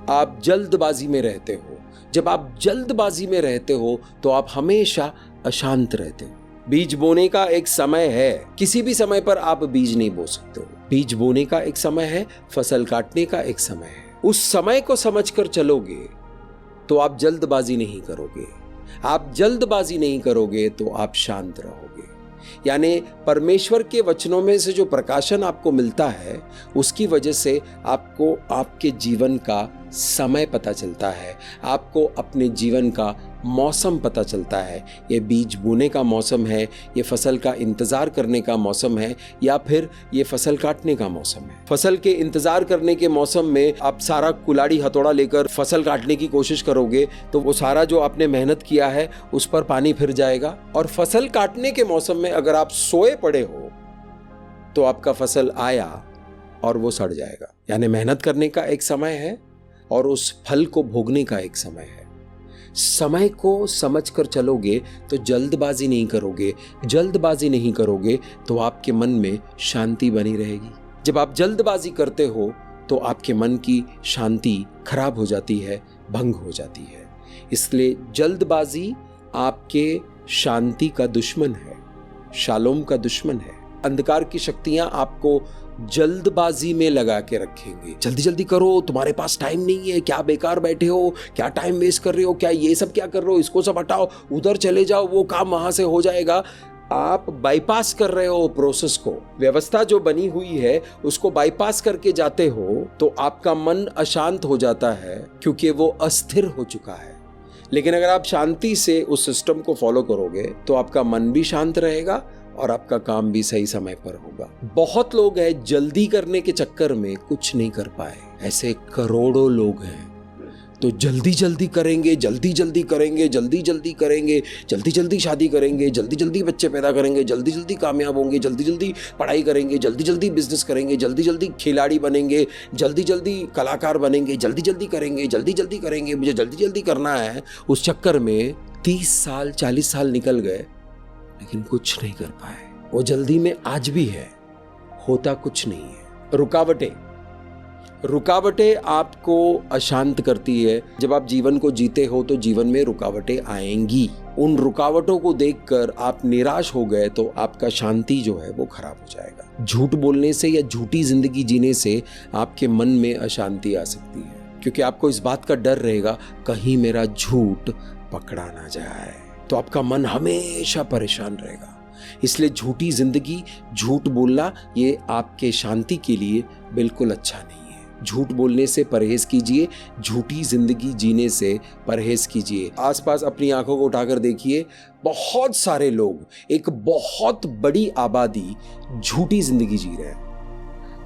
आप जल्दबाजी में रहते हो। जब आप जल्दबाजी में रहते हो तो आप हमेशा अशांत रहते हो। बीज बोने का एक समय है, किसी भी समय पर आप बीज नहीं बो सकते हो। बीज बोने का एक समय है, फसल काटने का एक समय है। उस समय को समझकर चलोगे तो आप जल्दबाजी नहीं करोगे। आप जल्दबाजी नहीं करोगे तो आप शांत रहोगे। यानी परमेश्वर के वचनों में से जो प्रकाशन आपको मिलता है, उसकी वजह से आपको आपके जीवन का समय पता चलता है, आपको अपने जीवन का मौसम पता चलता है। ये बीज बोने का मौसम है, ये फसल का इंतजार करने का मौसम है, या फिर ये फसल काटने का मौसम है। फसल के इंतजार करने के मौसम में आप सारा कुल्हाड़ी हथौड़ा लेकर फसल काटने की कोशिश करोगे तो वो सारा जो आपने मेहनत किया है उस पर पानी फिर जाएगा। और फसल काटने के मौसम में अगर आप सोए पड़े हो तो आपका फसल आया और वो सड़ जाएगा। यानी मेहनत करने का एक समय है और उस फल को भोगने का एक समय है। समय को समझकर चलोगे तो जल्दबाजी नहीं करोगे। जल्दबाजी नहीं करोगे तो आपके मन में शांति बनी रहेगी। जब आप जल्दबाजी करते हो तो आपके मन की शांति खराब हो जाती है, भंग हो जाती है। इसलिए जल्दबाजी आपके शांति का दुश्मन है, शालोम का दुश्मन है। अंधकार की शक्तियां आपको जल्दबाजी में लगा के रखेंगे। जल्दी जल्दी करो, तुम्हारे पास टाइम नहीं है, क्या बेकार बैठे हो, क्या टाइम वेस्ट कर रहे हो, क्या ये सब क्या कर रहे हो, इसको सब हटाओ, उधर चले जाओ, वो काम वहां से हो जाएगा। आप बाईपास कर रहे हो प्रोसेस को। व्यवस्था जो बनी हुई है उसको बाईपास करके जाते हो तो आपका मन अशांत हो जाता है, क्योंकि वो अस्थिर हो चुका है। लेकिन अगर आप शांति से उस सिस्टम को फॉलो करोगे तो आपका मन भी शांत रहेगा और आपका काम भी सही समय पर होगा। बहुत लोग हैं जल्दी करने के चक्कर में कुछ नहीं कर पाए। ऐसे करोड़ों लोग हैं। तो जल्दी जल्दी करेंगे, जल्दी जल्दी करेंगे, जल्दी जल्दी करेंगे, जल्दी जल्दी शादी करेंगे, जल्दी जल्दी बच्चे पैदा करेंगे, जल्दी जल्दी कामयाब होंगे, जल्दी जल्दी पढ़ाई करेंगे, जल्दी जल्दी बिजनेस करेंगे, जल्दी जल्दी खिलाड़ी बनेंगे, जल्दी जल्दी कलाकार बनेंगे, जल्दी जल्दी करेंगे, जल्दी जल्दी करेंगे, मुझे जल्दी जल्दी करना है। उस चक्कर में 30 साल 40 साल निकल गए लेकिन कुछ नहीं कर पाए। वो जल्दी में आज भी है, होता कुछ नहीं है। रुकावटें रुकावटें आपको अशांत करती है। जब आप जीवन को जीते हो तो जीवन में रुकावटें आएंगी। उन रुकावटों को देखकर आप निराश हो गए तो आपका शांति जो है वो खराब हो जाएगा। झूठ बोलने से या झूठी जिंदगी जीने से आपके मन में अशांति आ सकती है, क्योंकि आपको इस बात का डर रहेगा कहीं मेरा झूठ पकड़ा ना जाए, तो आपका मन हमेशा परेशान रहेगा। इसलिए झूठी जिंदगी, झूठ बोलना ये आपके शांति के लिए बिल्कुल अच्छा नहीं है। झूठ बोलने से परहेज कीजिए, झूठी जिंदगी जीने से परहेज कीजिए। आसपास अपनी आंखों को उठाकर देखिए, बहुत सारे लोग, एक बहुत बड़ी आबादी झूठी जिंदगी जी रहे हैं।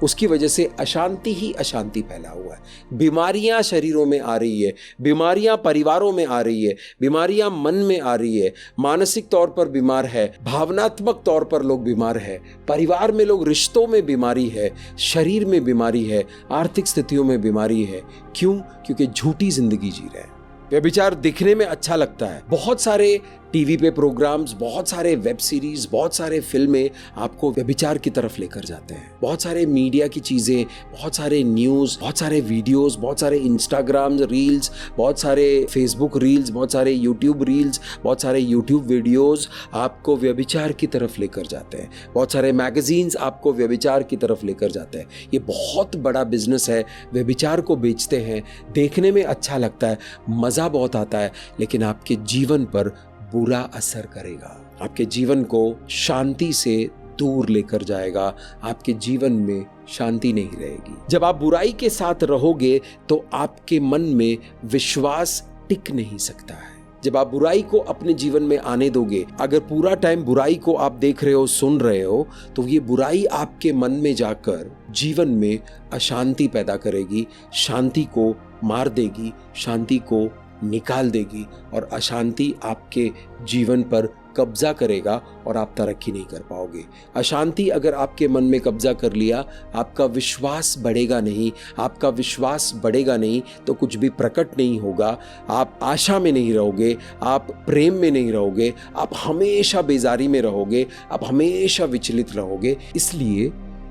उसकी वजह से अशांति ही अशांति फैला हुआ है। बीमारियां शरीरों में आ रही है, बीमारियां परिवारों में आ रही है, बीमारियां मन में आ रही है। मानसिक तौर पर बीमार है, भावनात्मक तौर पर लोग बीमार है, परिवार में लोग, रिश्तों में बीमारी है, शरीर में बीमारी है, आर्थिक स्थितियों में बीमारी है। क्यों? क्योंकि झूठी जिंदगी जी रहे हैं। व्यभिचार दिखने में अच्छा लगता है। बहुत सारे टीवी पे प्रोग्राम्स, बहुत सारे वेब सीरीज, बहुत सारे फिल्में आपको व्यभिचार की तरफ लेकर जाते हैं। बहुत सारे मीडिया की चीजें, बहुत सारे न्यूज, बहुत सारे वीडियोस, बहुत सारे इंस्टाग्राम रील्स, बहुत सारे फेसबुक रील्स, बहुत सारे यूट्यूब रील्स, बहुत सारे यूट्यूब वीडियोस आपको व्यभिचार की तरफ लेकर जाते हैं। बहुत सारे मैगजीन्स आपको व्यभिचार की तरफ लेकर जाते हैं। ये बहुत बड़ा बिजनेस है, व्यभिचार को बेचते हैं। देखने में अच्छा लगता है, मजा बहुत आता है, लेकिन आपके जीवन पर बुरा असर करेगा। आपके जीवन को शांति से दूर लेकर जाएगा। आपके जीवन में शांति नहीं रहेगी। जब आप बुराई के साथ रहोगे तो आपके मन में विश्वास टिक नहीं सकता है। जब आप बुराई को अपने जीवन में आने दोगे, अगर पूरा टाइम बुराई को आप देख रहे हो, सुन रहे हो, तो ये बुराई आपके मन में जाकर जीवन में अशांति पैदा करेगी, शांति को मार देगी, शांति को निकाल देगी, और अशांति आपके जीवन पर कब्जा करेगा और आप तरक्की नहीं कर पाओगे। अशांति अगर आपके मन में कब्जा कर लिया, आपका विश्वास बढ़ेगा नहीं। आपका विश्वास बढ़ेगा नहीं तो कुछ भी प्रकट नहीं होगा। आप आशा में नहीं रहोगे, आप प्रेम में नहीं रहोगे, आप हमेशा बेजारी में रहोगे, आप हमेशा विचलित रहोगे। इसलिए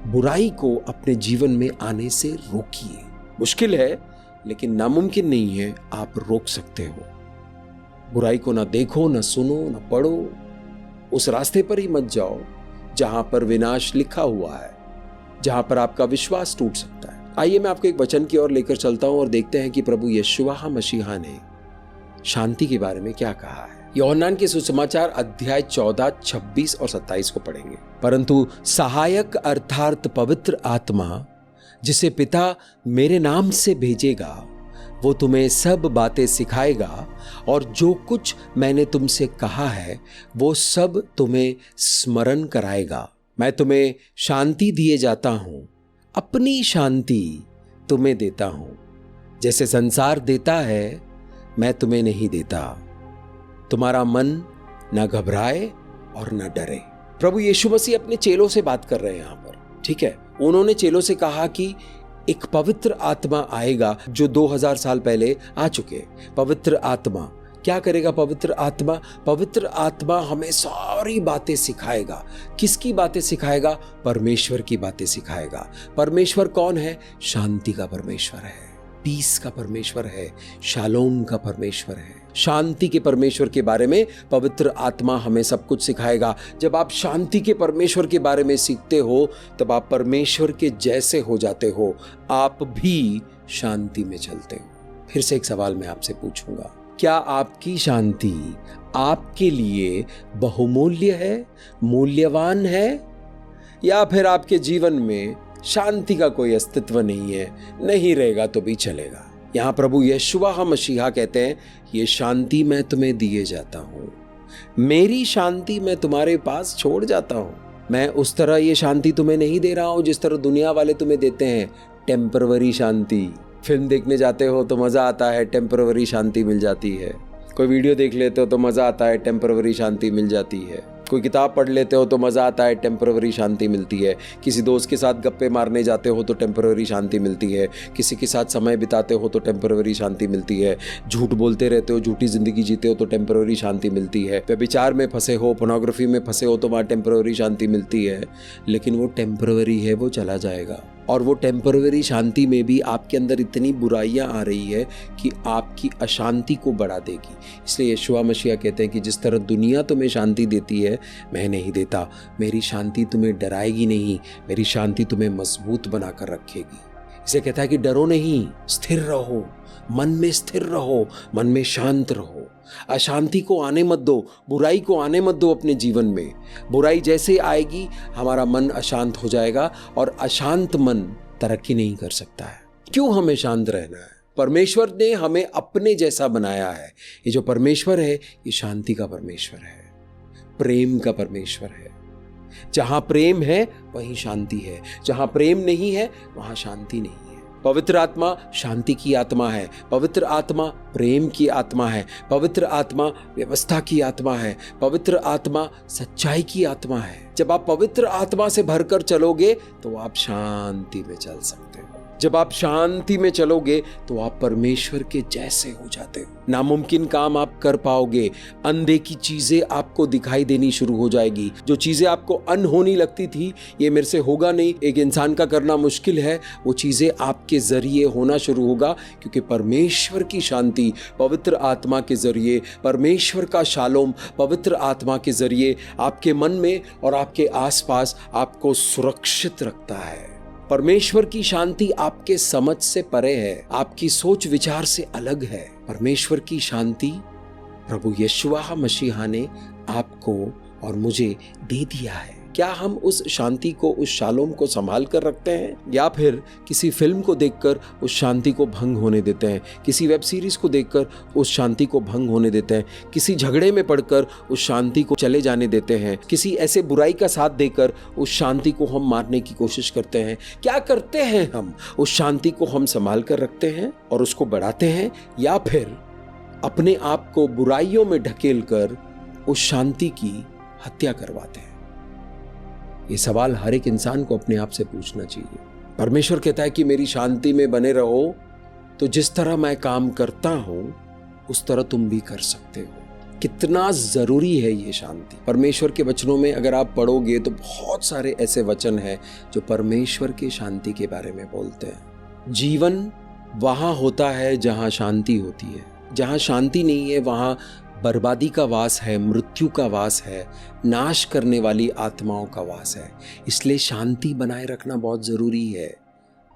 बुराई को अपने जीवन में आने से रोकिए। मुश्किल है लेकिन नामुमकिन नहीं है, आप रोक सकते हो। बुराई को ना देखो, ना सुनो, ना पढ़ो। उस रास्ते पर ही मत जाओ जहां पर विनाश लिखा हुआ है, जहां पर आपका विश्वास टूट सकता है। आइए मैं आपको एक वचन की ओर लेकर चलता हूं और देखते हैं कि प्रभु यशुआ मसीहा ने शांति के बारे में क्या कहा है। यूहन्ना के सुसमाचार अध्याय 14, 26 और 27 को पढ़ेंगे। परंतु सहायक अर्थात पवित्र आत्मा, जिसे पिता मेरे नाम से भेजेगा, वो तुम्हें सब बातें सिखाएगा और जो कुछ मैंने तुमसे कहा है वो सब तुम्हें स्मरण कराएगा। मैं तुम्हें शांति दिए जाता हूं, अपनी शांति तुम्हें देता हूं। जैसे संसार देता है मैं तुम्हें नहीं देता। तुम्हारा मन न घबराए और न डरे। प्रभु यीशु मसीह अपने चेलों से बात कर रहे हैं यहां पर, ठीक है। उन्होंने चेलों से कहा कि एक पवित्र आत्मा आएगा जो 2000 साल पहले आ चुके। पवित्र आत्मा क्या करेगा? पवित्र आत्मा हमें सारी बातें सिखाएगा। किसकी बातें सिखाएगा? परमेश्वर की बातें सिखाएगा। परमेश्वर कौन है? शांति का परमेश्वर है, पीस का परमेश्वर है, शालोम का परमेश्वर है। शांति के परमेश्वर के बारे में पवित्र आत्मा हमें सब कुछ सिखाएगा। जब आप शांति के परमेश्वर के बारे में सीखते हो तब आप परमेश्वर के जैसे हो जाते हो, आप भी शांति में चलते हो। फिर से एक सवाल मैं आपसे पूछूंगा, क्या आपकी शांति आपके लिए बहुमूल्य है, मूल्यवान है, या फिर आपके जीवन में शांति का कोई अस्तित्व नहीं है? नहीं रहेगा तो भी चलेगा। यहाँ प्रभु यशुआ मसीहा कहते हैं, ये शांति मैं तुम्हें दिए जाता हूँ, मेरी शांति मैं तुम्हारे पास छोड़ जाता हूँ। मैं उस तरह ये शांति तुम्हें नहीं दे रहा हूँ जिस तरह दुनिया वाले तुम्हें देते हैं, टेम्परवरी शांति। फिल्म देखने जाते हो तो मजा आता है, टेम्परवरी शांति मिल जाती है। कोई वीडियो देख लेते हो तो मजा आता है, टेम्परवरी शांति मिल जाती है। कोई किताब पढ़ लेते हो तो मज़ा आता है, टेम्पररी शांति मिलती है। किसी दोस्त के साथ गप्पे मारने जाते हो तो टेम्पररी शांति मिलती है। किसी के साथ समय बिताते हो तो टेम्पररी शांति मिलती है। झूठ बोलते रहते हो, झूठी ज़िंदगी जीते हो तो टेम्पररी शांति मिलती है। व्यभिचार में फंसे हो, पोर्नोग्राफी में फंसे हो तो वहाँ टेम्पररी शांति मिलती है, लेकिन वो टेम्पररी है, वो चला जाएगा। और वो टेम्पररी शांति में भी आपके अंदर इतनी बुराइयां आ रही है कि आपकी अशांति को बढ़ा देगी। इसलिए यीशुआ मसीह कहते हैं कि जिस तरह दुनिया तुम्हें शांति देती है मैं नहीं देता, मेरी शांति तुम्हें डराएगी नहीं, मेरी शांति तुम्हें मजबूत बनाकर रखेगी। इसे कहता है कि डरो नहीं, स्थिर रहो, मन में स्थिर रहो, मन में शांत रहो, अशांति को आने मत दो, बुराई को आने मत दो अपने जीवन में। बुराई जैसे आएगी हमारा मन अशांत हो जाएगा और अशांत मन तरक्की नहीं कर सकता है। क्यों हमें शांत रहना है? परमेश्वर ने हमें अपने जैसा बनाया है। ये जो परमेश्वर है ये शांति का परमेश्वर है, प्रेम का परमेश्वर है। जहां प्रेम है वहीं शांति है, जहां प्रेम नहीं है वहां शांति नहीं है। पवित्र आत्मा शांति की आत्मा है, पवित्र आत्मा प्रेम की आत्मा है, पवित्र आत्मा व्यवस्था की आत्मा है, पवित्र आत्मा सच्चाई की आत्मा है। जब आप पवित्र आत्मा से भरकर चलोगे तो आप शांति में चल सकते हो। जब आप शांति में चलोगे तो आप परमेश्वर के जैसे हो जाते हो। नामुमकिन काम आप कर पाओगे, अंधे की चीजें आपको दिखाई देनी शुरू हो जाएगी। जो चीजें आपको अनहोनी लगती थी, ये मेरे से होगा नहीं, एक इंसान का करना मुश्किल है, वो चीजें आपके जरिए होना शुरू होगा, क्योंकि परमेश्वर की शांति पवित्र आत्मा के जरिए, परमेश्वर का शालोम पवित्र आत्मा के जरिए आपके मन में और आपके आसपास आपको सुरक्षित रखता है। परमेश्वर की शांति आपके समझ से परे है, आपकी सोच विचार से अलग है। परमेश्वर की शांति प्रभु यीशुआ मसीहा ने आपको और मुझे दे दिया है। क्या हम उस शांति को, उस शालोम को संभाल कर रखते हैं, या फिर किसी फिल्म को देखकर उस शांति को भंग होने देते हैं, किसी वेब सीरीज को देखकर उस शांति को भंग होने देते हैं, किसी झगड़े में पड़कर उस शांति को चले जाने देते हैं, किसी ऐसे बुराई का साथ देकर उस शांति को हम मारने की कोशिश करते हैं। क्या करते हैं हम? उस शांति को हम संभाल कर रखते हैं और उसको बढ़ाते हैं, या फिर अपने आप को बुराइयों में ढकेल कर उस शांति की हत्या करवाते हैं? ये सवाल हर एक इंसान को अपने आप से पूछना चाहिए। परमेश्वर कहता है कि मेरी शांति में बने रहो, तो जिस तरह मैं काम करता हूं उस तरह तुम भी कर सकते हो। कितना जरूरी है ये शांति। परमेश्वर के वचनों में अगर आप पढ़ोगे तो बहुत सारे ऐसे वचन हैं जो परमेश्वर की शांति के बारे में बोलते हैं। जीवन वहां होता है जहां शांति होती है, जहां शांति नहीं है वहां बर्बादी का वास है, मृत्यु का वास है, नाश करने वाली आत्माओं का वास है। इसलिए शांति बनाए रखना बहुत जरूरी है।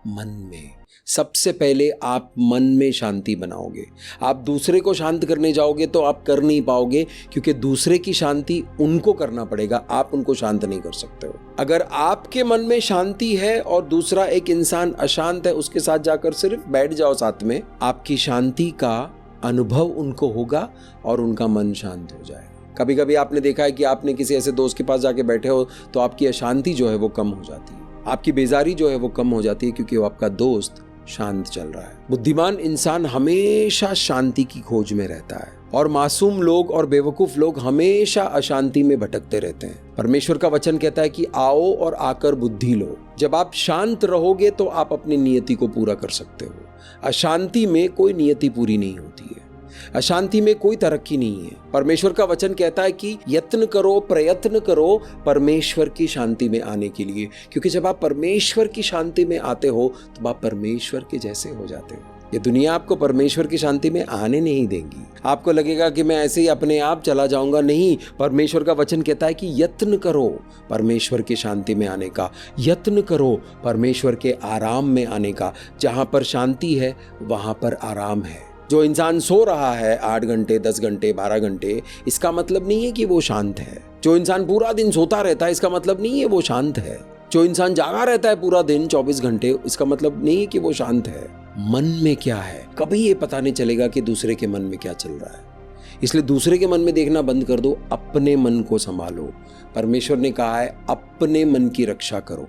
मन में सबसे पहले आप मन में शांति बनाओगे। आप दूसरे को शांत करने जाओगे तो आप कर नहीं पाओगे, क्योंकि दूसरे की शांति उनको करना पड़ेगा, आप उनको शांत नहीं कर सकते हो। अगर आपके मन में शांति है और दूसरा एक इंसान अशांत है, उसके साथ जाकर सिर्फ बैठ जाओ साथ में, आपकी शांति का अनुभव उनको होगा और उनका मन शांत हो जाएगा। कभी कभी आपने देखा है कि आपने किसी ऐसे दोस्त के पास जाके बैठे हो तो आपकी अशांति जो है वो कम हो जाती है, आपकी बेजारी जो है वो कम हो जाती है, क्योंकि वो आपका दोस्त शांत चल रहा है। बुद्धिमान इंसान हमेशा शांति की खोज में रहता है और मासूम लोग और बेवकूफ लोग हमेशा अशांति में भटकते रहते हैं। परमेश्वर का वचन कहता है कि आओ और आकर बुद्धि लो। जब आप शांत रहोगे तो आप अपनी नियति को पूरा कर सकते हो। अशांति में कोई नियति पूरी नहीं होती है, अशांति में कोई तरक्की नहीं है। परमेश्वर का वचन कहता है कि यत्न करो, प्रयत्न करो परमेश्वर की शांति में आने के लिए, क्योंकि जब आप परमेश्वर की शांति में आते हो तो आप परमेश्वर के जैसे हो जाते हो। ये दुनिया आपको परमेश्वर की शांति में आने नहीं देगी। आपको लगेगा कि मैं ऐसे ही अपने आप चला जाऊंगा, नहीं। परमेश्वर का वचन कहता है कि यत्न करो परमेश्वर की शांति में आने का, यत्न करो परमेश्वर के आराम में आने का। जहां पर शांति है वहां पर आराम है। जो इंसान सो रहा है 8 घंटे, 10 घंटे, 12 घंटे, इसका मतलब नहीं है कि वो शांत है। जो इंसान पूरा दिन सोता रहता है, इसका मतलब नहीं है वो शांत है। जो इंसान जागा रहता है पूरा दिन 24 घंटे, इसका मतलब नहीं है कि वो शांत है। मन में क्या है, कभी ये पता नहीं चलेगा कि दूसरे के मन में क्या चल रहा है। इसलिए दूसरे के मन में देखना बंद कर दो, अपने मन को संभालो। परमेश्वर ने कहा है अपने मन की रक्षा करो।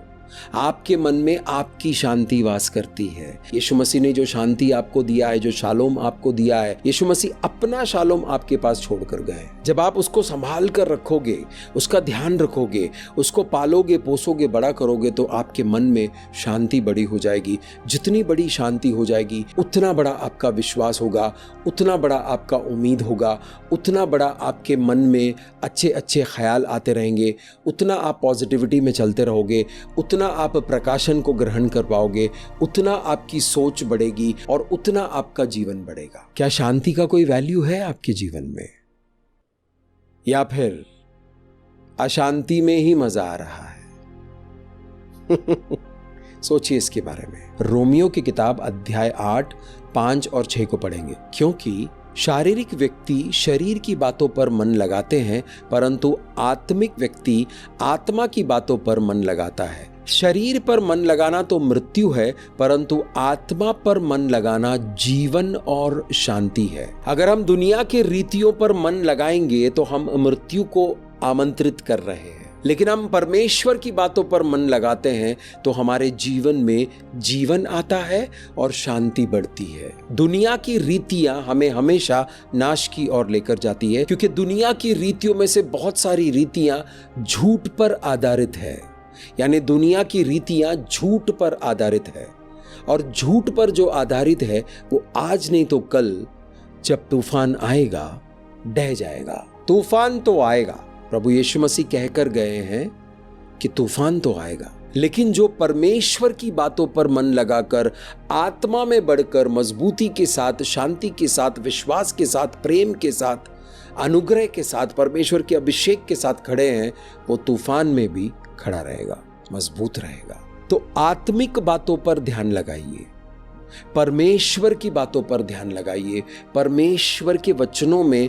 आपके मन में आपकी शांति वास करती है। यीशु मसीह ने जो शांति आपको दिया है, जो शालोम आपको दिया है, यीशु मसीह अपना शालोम आपके पास छोड़कर गए। जब आप उसको संभाल कर रखोगे, उसका ध्यान रखोगे, उसको पालोगे, पोसोगे, बड़ा करोगे, तो आपके मन में शांति बड़ी हो जाएगी। जितनी बड़ी शांति हो जाएगी उतना बड़ा आपका विश्वास होगा, उतना बड़ा आपका उम्मीद होगा, उतना बड़ा आपके मन में अच्छे अच्छे ख्याल आते रहेंगे, उतना आप पॉजिटिविटी में चलते रहोगे, उतना जितना आप प्रकाशन को ग्रहण कर पाओगे उतना आपकी सोच बढ़ेगी और उतना आपका जीवन बढ़ेगा। क्या शांति का कोई वैल्यू है आपके जीवन में, या फिर अशांति में ही मजा आ रहा है? सोचिए इसके बारे में। रोमियो की किताब अध्याय 8, 5 और 6 को पढ़ेंगे। क्योंकि शारीरिक व्यक्ति शरीर की बातों पर मन लगाते हैं, परंतु आत्मिक व्यक्ति आत्मा की बातों पर मन लगाता है। शरीर पर मन लगाना तो मृत्यु है, परंतु आत्मा पर मन लगाना जीवन और शांति है। अगर हम दुनिया के रीतियों पर मन लगाएंगे तो हम मृत्यु को आमंत्रित कर रहे हैं, लेकिन हम परमेश्वर की बातों पर मन लगाते हैं तो हमारे जीवन में जीवन आता है और शांति बढ़ती है। दुनिया की रीतियां हमें हमेशा नाश की ओर लेकर जाती है, क्योंकि दुनिया की रीतियों में से बहुत सारी रीतियां झूठ पर आधारित है। यानी दुनिया की रीतियां झूठ पर आधारित है, और झूठ पर जो आधारित है वो आज नहीं तो कल जब तूफान आएगा ढह जाएगा। तूफान तो आएगा, प्रभु यीशु मसीह कहकर गए हैं कि तूफान तो आएगा, लेकिन जो परमेश्वर की बातों पर मन लगाकर आत्मा में बढ़कर मजबूती के साथ, शांति के साथ, विश्वास के साथ, प्रेम के साथ, अनुग्रह के साथ, परमेश्वर के अभिषेक के साथ खड़े हैं, वो तूफान में भी खड़ा रहेगा, मजबूत रहेगा। तो आत्मिक बातों पर ध्यान लगाइए, परमेश्वर की बातों पर ध्यान लगाइए, परमेश्वर के वचनों में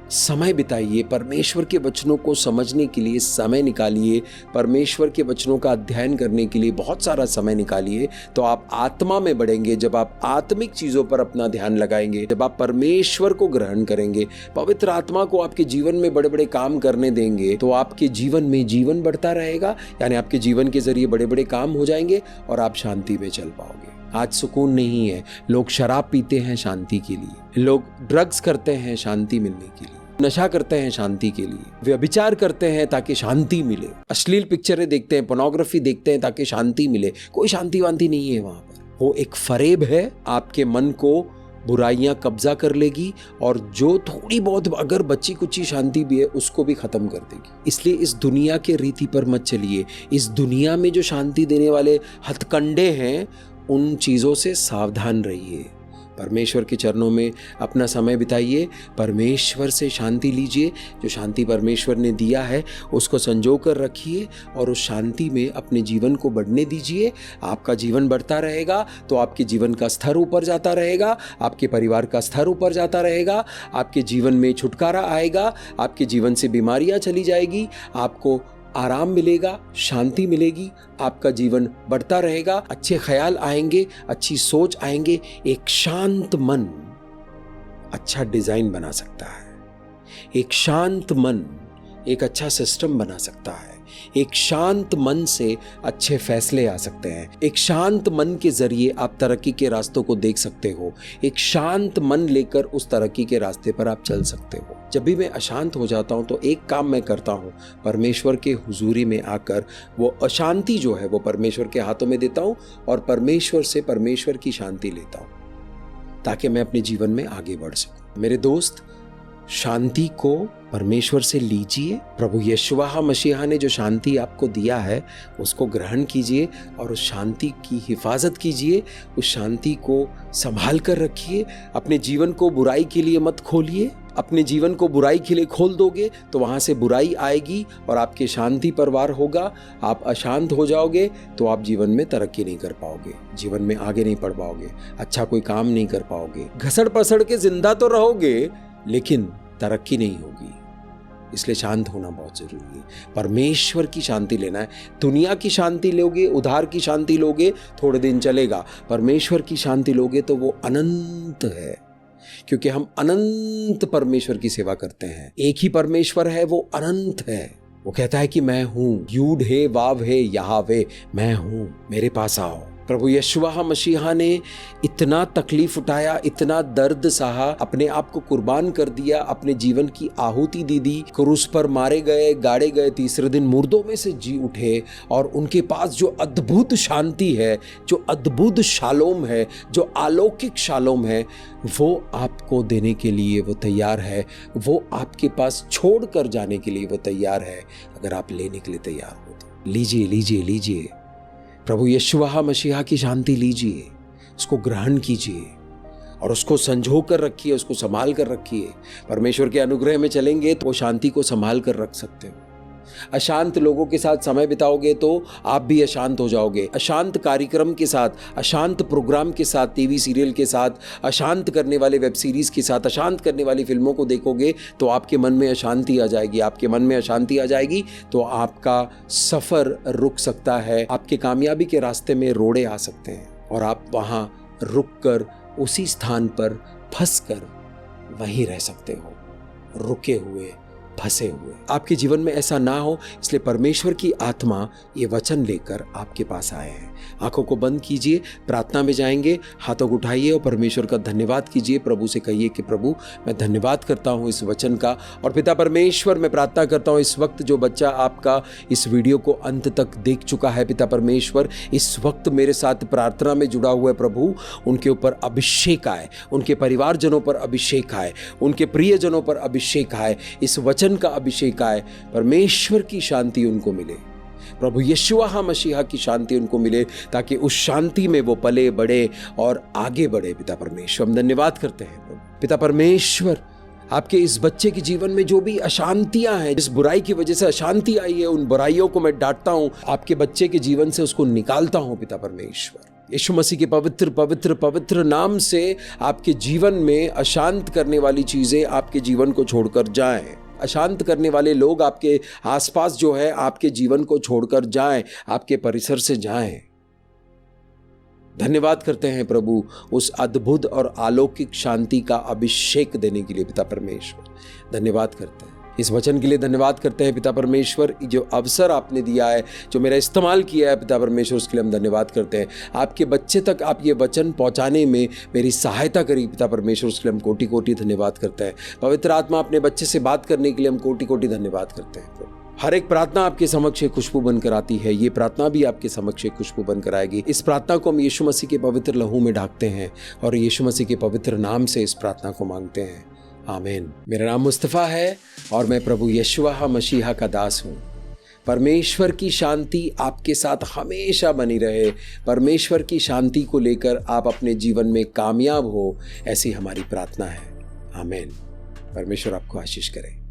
समय बिताइए, परमेश्वर के वचनों को समझने के लिए समय निकालिए, परमेश्वर के वचनों का अध्ययन करने के लिए बहुत सारा समय निकालिए। तो आप आत्मा में बढ़ेंगे। जब आप आत्मिक चीज़ों पर अपना ध्यान लगाएंगे, जब आप परमेश्वर को ग्रहण करेंगे, पवित्र आत्मा को आपके जीवन में बड़े बड़े काम करने देंगे, तो आपके जीवन में जीवन बढ़ता रहेगा। यानी आपके जीवन के जरिए बड़े बड़े काम हो जाएंगे और आप शांति में चल पाओगे। आज सुकून नहीं है, लोग शराब पीते हैं शांति के लिए, लोग ड्रग्स करते हैं शांति मिलने के लिए, नशा करते हैं शांति के लिए, व्यभिचार करते हैं ताकि शांति मिले, अश्लील पिक्चरें देखते हैं, पोर्नोग्राफी देखते हैं ताकि शांति मिले। कोई शांति वांति नहीं है वहां पर। वो एक फरेब है, आपके मन को बुराइयां कब्जा कर लेगी, और जो थोड़ी बहुत अगर बच्ची कुची शांति भी है उसको भी खत्म कर देगी। इसलिए इस दुनिया के रीति पर मत चलिए। इस दुनिया में जो शांति देने वाले हथकंडे हैं उन चीज़ों से सावधान रहिए। परमेश्वर के चरणों में अपना समय बिताइए, परमेश्वर से शांति लीजिए। जो शांति परमेश्वर ने दिया है उसको संजो कर रखिए और उस शांति में अपने जीवन को बढ़ने दीजिए। आपका जीवन बढ़ता रहेगा तो आपके जीवन का स्तर ऊपर जाता रहेगा, आपके परिवार का स्तर ऊपर जाता रहेगा, आपके जीवन में छुटकारा आएगा, आपके जीवन से बीमारियां चली जाएगी, आपको आराम मिलेगा, शांति मिलेगी, आपका जीवन बढ़ता रहेगा, अच्छे ख्याल आएंगे, अच्छी सोच आएंगे। एक शांत मन अच्छा डिजाइन बना सकता है, एक शांत मन एक अच्छा सिस्टम बना सकता है, एक शांत मन से अच्छे फैसले आ सकते हैं, एक शांत मन के जरिए आप तरक्की के रास्तों को देख सकते हो, एक शांत मन लेकर उस तरक्की के रास्ते पर आप चल सकते हो। जब भी मैं अशांत हो जाता हूं तो एक काम मैं करता हूं, परमेश्वर के हुजूरी में आकर वो अशांति जो है वो परमेश्वर के हाथों में देता हूं और परमेश्वर से परमेश्वर की शांति लेता हूं ताकि मैं अपने जीवन में आगे बढ़ सकूं। मेरे दोस्त, शांति को परमेश्वर से लीजिए। प्रभु यीशुआ मसीहा ने जो शांति आपको दिया है उसको ग्रहण कीजिए और उस शांति की हिफाजत कीजिए, उस शांति को संभाल कर रखिए। अपने जीवन को बुराई के लिए मत खोलिए। अपने जीवन को बुराई के लिए खोल दोगे तो वहाँ से बुराई आएगी और आपके शांति पर वार होगा। आप अशांत हो जाओगे तो आप जीवन में तरक्की नहीं कर पाओगे, जीवन में आगे नहीं बढ़ पाओगे, अच्छा कोई काम नहीं कर पाओगे, घसड़ पसड़ के जिंदा तो रहोगे लेकिन तरक्की नहीं होगी। इसलिए शांत होना बहुत जरूरी है। परमेश्वर की शांति लेना है। दुनिया की शांति लोगे, उधार की शांति लोगे, थोड़े दिन चलेगा। परमेश्वर की शांति लोगे तो वो अनंत है, क्योंकि हम अनंत परमेश्वर की सेवा करते हैं। एक ही परमेश्वर है, वो अनंत है। वो कहता है कि मैं हूं, यूड है, वाव है, यहावे, मैं हूं, मेरे पास आओ। प्रभु यीशुआ मसीहा ने इतना तकलीफ उठाया, इतना दर्द सहा, अपने आप को कुर्बान कर दिया, अपने जीवन की आहुति दे दी, क्रूस पर मारे गए, गाड़े गए, तीसरे दिन मुर्दों में से जी उठे और उनके पास जो अद्भुत शांति है, जो अद्भुत शालोम है, जो अलौकिक शालोम है, वो आपको देने के लिए वो तैयार है। वो आपके पास छोड़ कर जाने के लिए वो तैयार है, अगर आप लेने के लिए तैयार हो तो। लीजिए लीजिए लीजिए, प्रभु यीशुआ मसीहा की शांति लीजिए, उसको ग्रहण कीजिए और उसको संजो कर रखिए, उसको संभाल कर रखिए। परमेश्वर के अनुग्रह में चलेंगे तो वो शांति को संभाल कर रख सकते हो। अशांत लोगों के साथ समय बिताओगे तो आप भी अशांत हो जाओगे। अशांत कार्यक्रम के साथ, अशांत प्रोग्राम के साथ, टीवी सीरियल के साथ, अशांत करने वाले वेब सीरीज के साथ, अशांत करने वाली फिल्मों को देखोगे तो आपके मन में अशांति आ जाएगी। आपके मन में अशांति आ जाएगी तो आपका सफ़र रुक सकता है, आपके कामयाबी के रास्ते में रोड़े आ सकते हैं और आप वहाँ रुक कर उसी स्थान पर फंस कर वहीं रह सकते हो, रुके हुए, फंसे हुए। आपके जीवन में ऐसा ना हो, इसलिए परमेश्वर की आत्मा ये वचन लेकर आपके पास आए हैं। आंखों को बंद कीजिए, प्रार्थना में जाएंगे, हाथों को उठाइए और परमेश्वर का धन्यवाद कीजिए। प्रभु से कहिए कि प्रभु मैं धन्यवाद करता हूँ इस वचन का, और पिता परमेश्वर मैं प्रार्थना करता हूँ इस वक्त जो बच्चा आपका इस वीडियो को अंत तक देख चुका है, पिता परमेश्वर इस वक्त मेरे साथ प्रार्थना में जुड़ा हुआ है, प्रभु उनके ऊपर अभिषेक आए, उनके परिवारजनों पर अभिषेक आए, उनके प्रियजनों पर अभिषेक आए, इस वचन का अभिषेक आए, परमेश्वर की शांति उनको मिले, प्रभु यीशुआ मसीहा की शांति उनको मिले, ताकि उस शांति में वो पले बढ़े और आगे बढ़े। पिता परमेश्वर हम धन्यवाद करते हैं प्रभु। पिता परमेश्वर आपके इस बच्चे के जीवन में जो भी अशांतियां हैं, जिस बुराई की वजह से अशांति आई है, उन बुराइयों को मैं डांटता हूं, आपके बच्चे के जीवन से उसको निकालता हूं। पिता परमेश्वर यीशु मसीह के पवित्र पवित्र पवित्र नाम से आपके जीवन में अशांत करने वाली चीजें आपके जीवन को छोड़कर जाएं। अशांत करने वाले लोग आपके आसपास जो है आपके जीवन को छोड़कर जाएं, आपके परिसर से जाएं। धन्यवाद करते हैं प्रभु उस अद्भुत और अलौकिक शांति का अभिषेक देने के लिए। पिता परमेश्वर धन्यवाद करते हैं इस वचन के लिए, धन्यवाद करते हैं पिता परमेश्वर, जो अवसर आपने दिया है, जो मेरा इस्तेमाल किया है पिता परमेश्वर, उसके लिए हम धन्यवाद करते हैं। आपके बच्चे तक आप ये वचन पहुंचाने में मेरी सहायता करी पिता परमेश्वर, उसके लिए हम कोटि कोटि धन्यवाद करते हैं। पवित्र आत्मा अपने बच्चे से बात करने के लिए हम कोटि कोटि धन्यवाद करते हैं। हर एक प्रार्थना आपके समक्ष एक खुशबू बनकर आती है, ये प्रार्थना भी आपके समक्ष एक खुशबू बनकर आएगी। इस प्रार्थना को हम यीशु मसीह के पवित्र लहू में ढाकते हैं और यीशु मसीह के पवित्र नाम से इस प्रार्थना को मांगते हैं, आमीन। मेरा नाम मुस्तफ़ा है और मैं प्रभु यीशुआ मसीहा का दास हूँ। परमेश्वर की शांति आपके साथ हमेशा बनी रहे। परमेश्वर की शांति को लेकर आप अपने जीवन में कामयाब हो, ऐसी हमारी प्रार्थना है, आमीन। परमेश्वर आपको आशीष करे।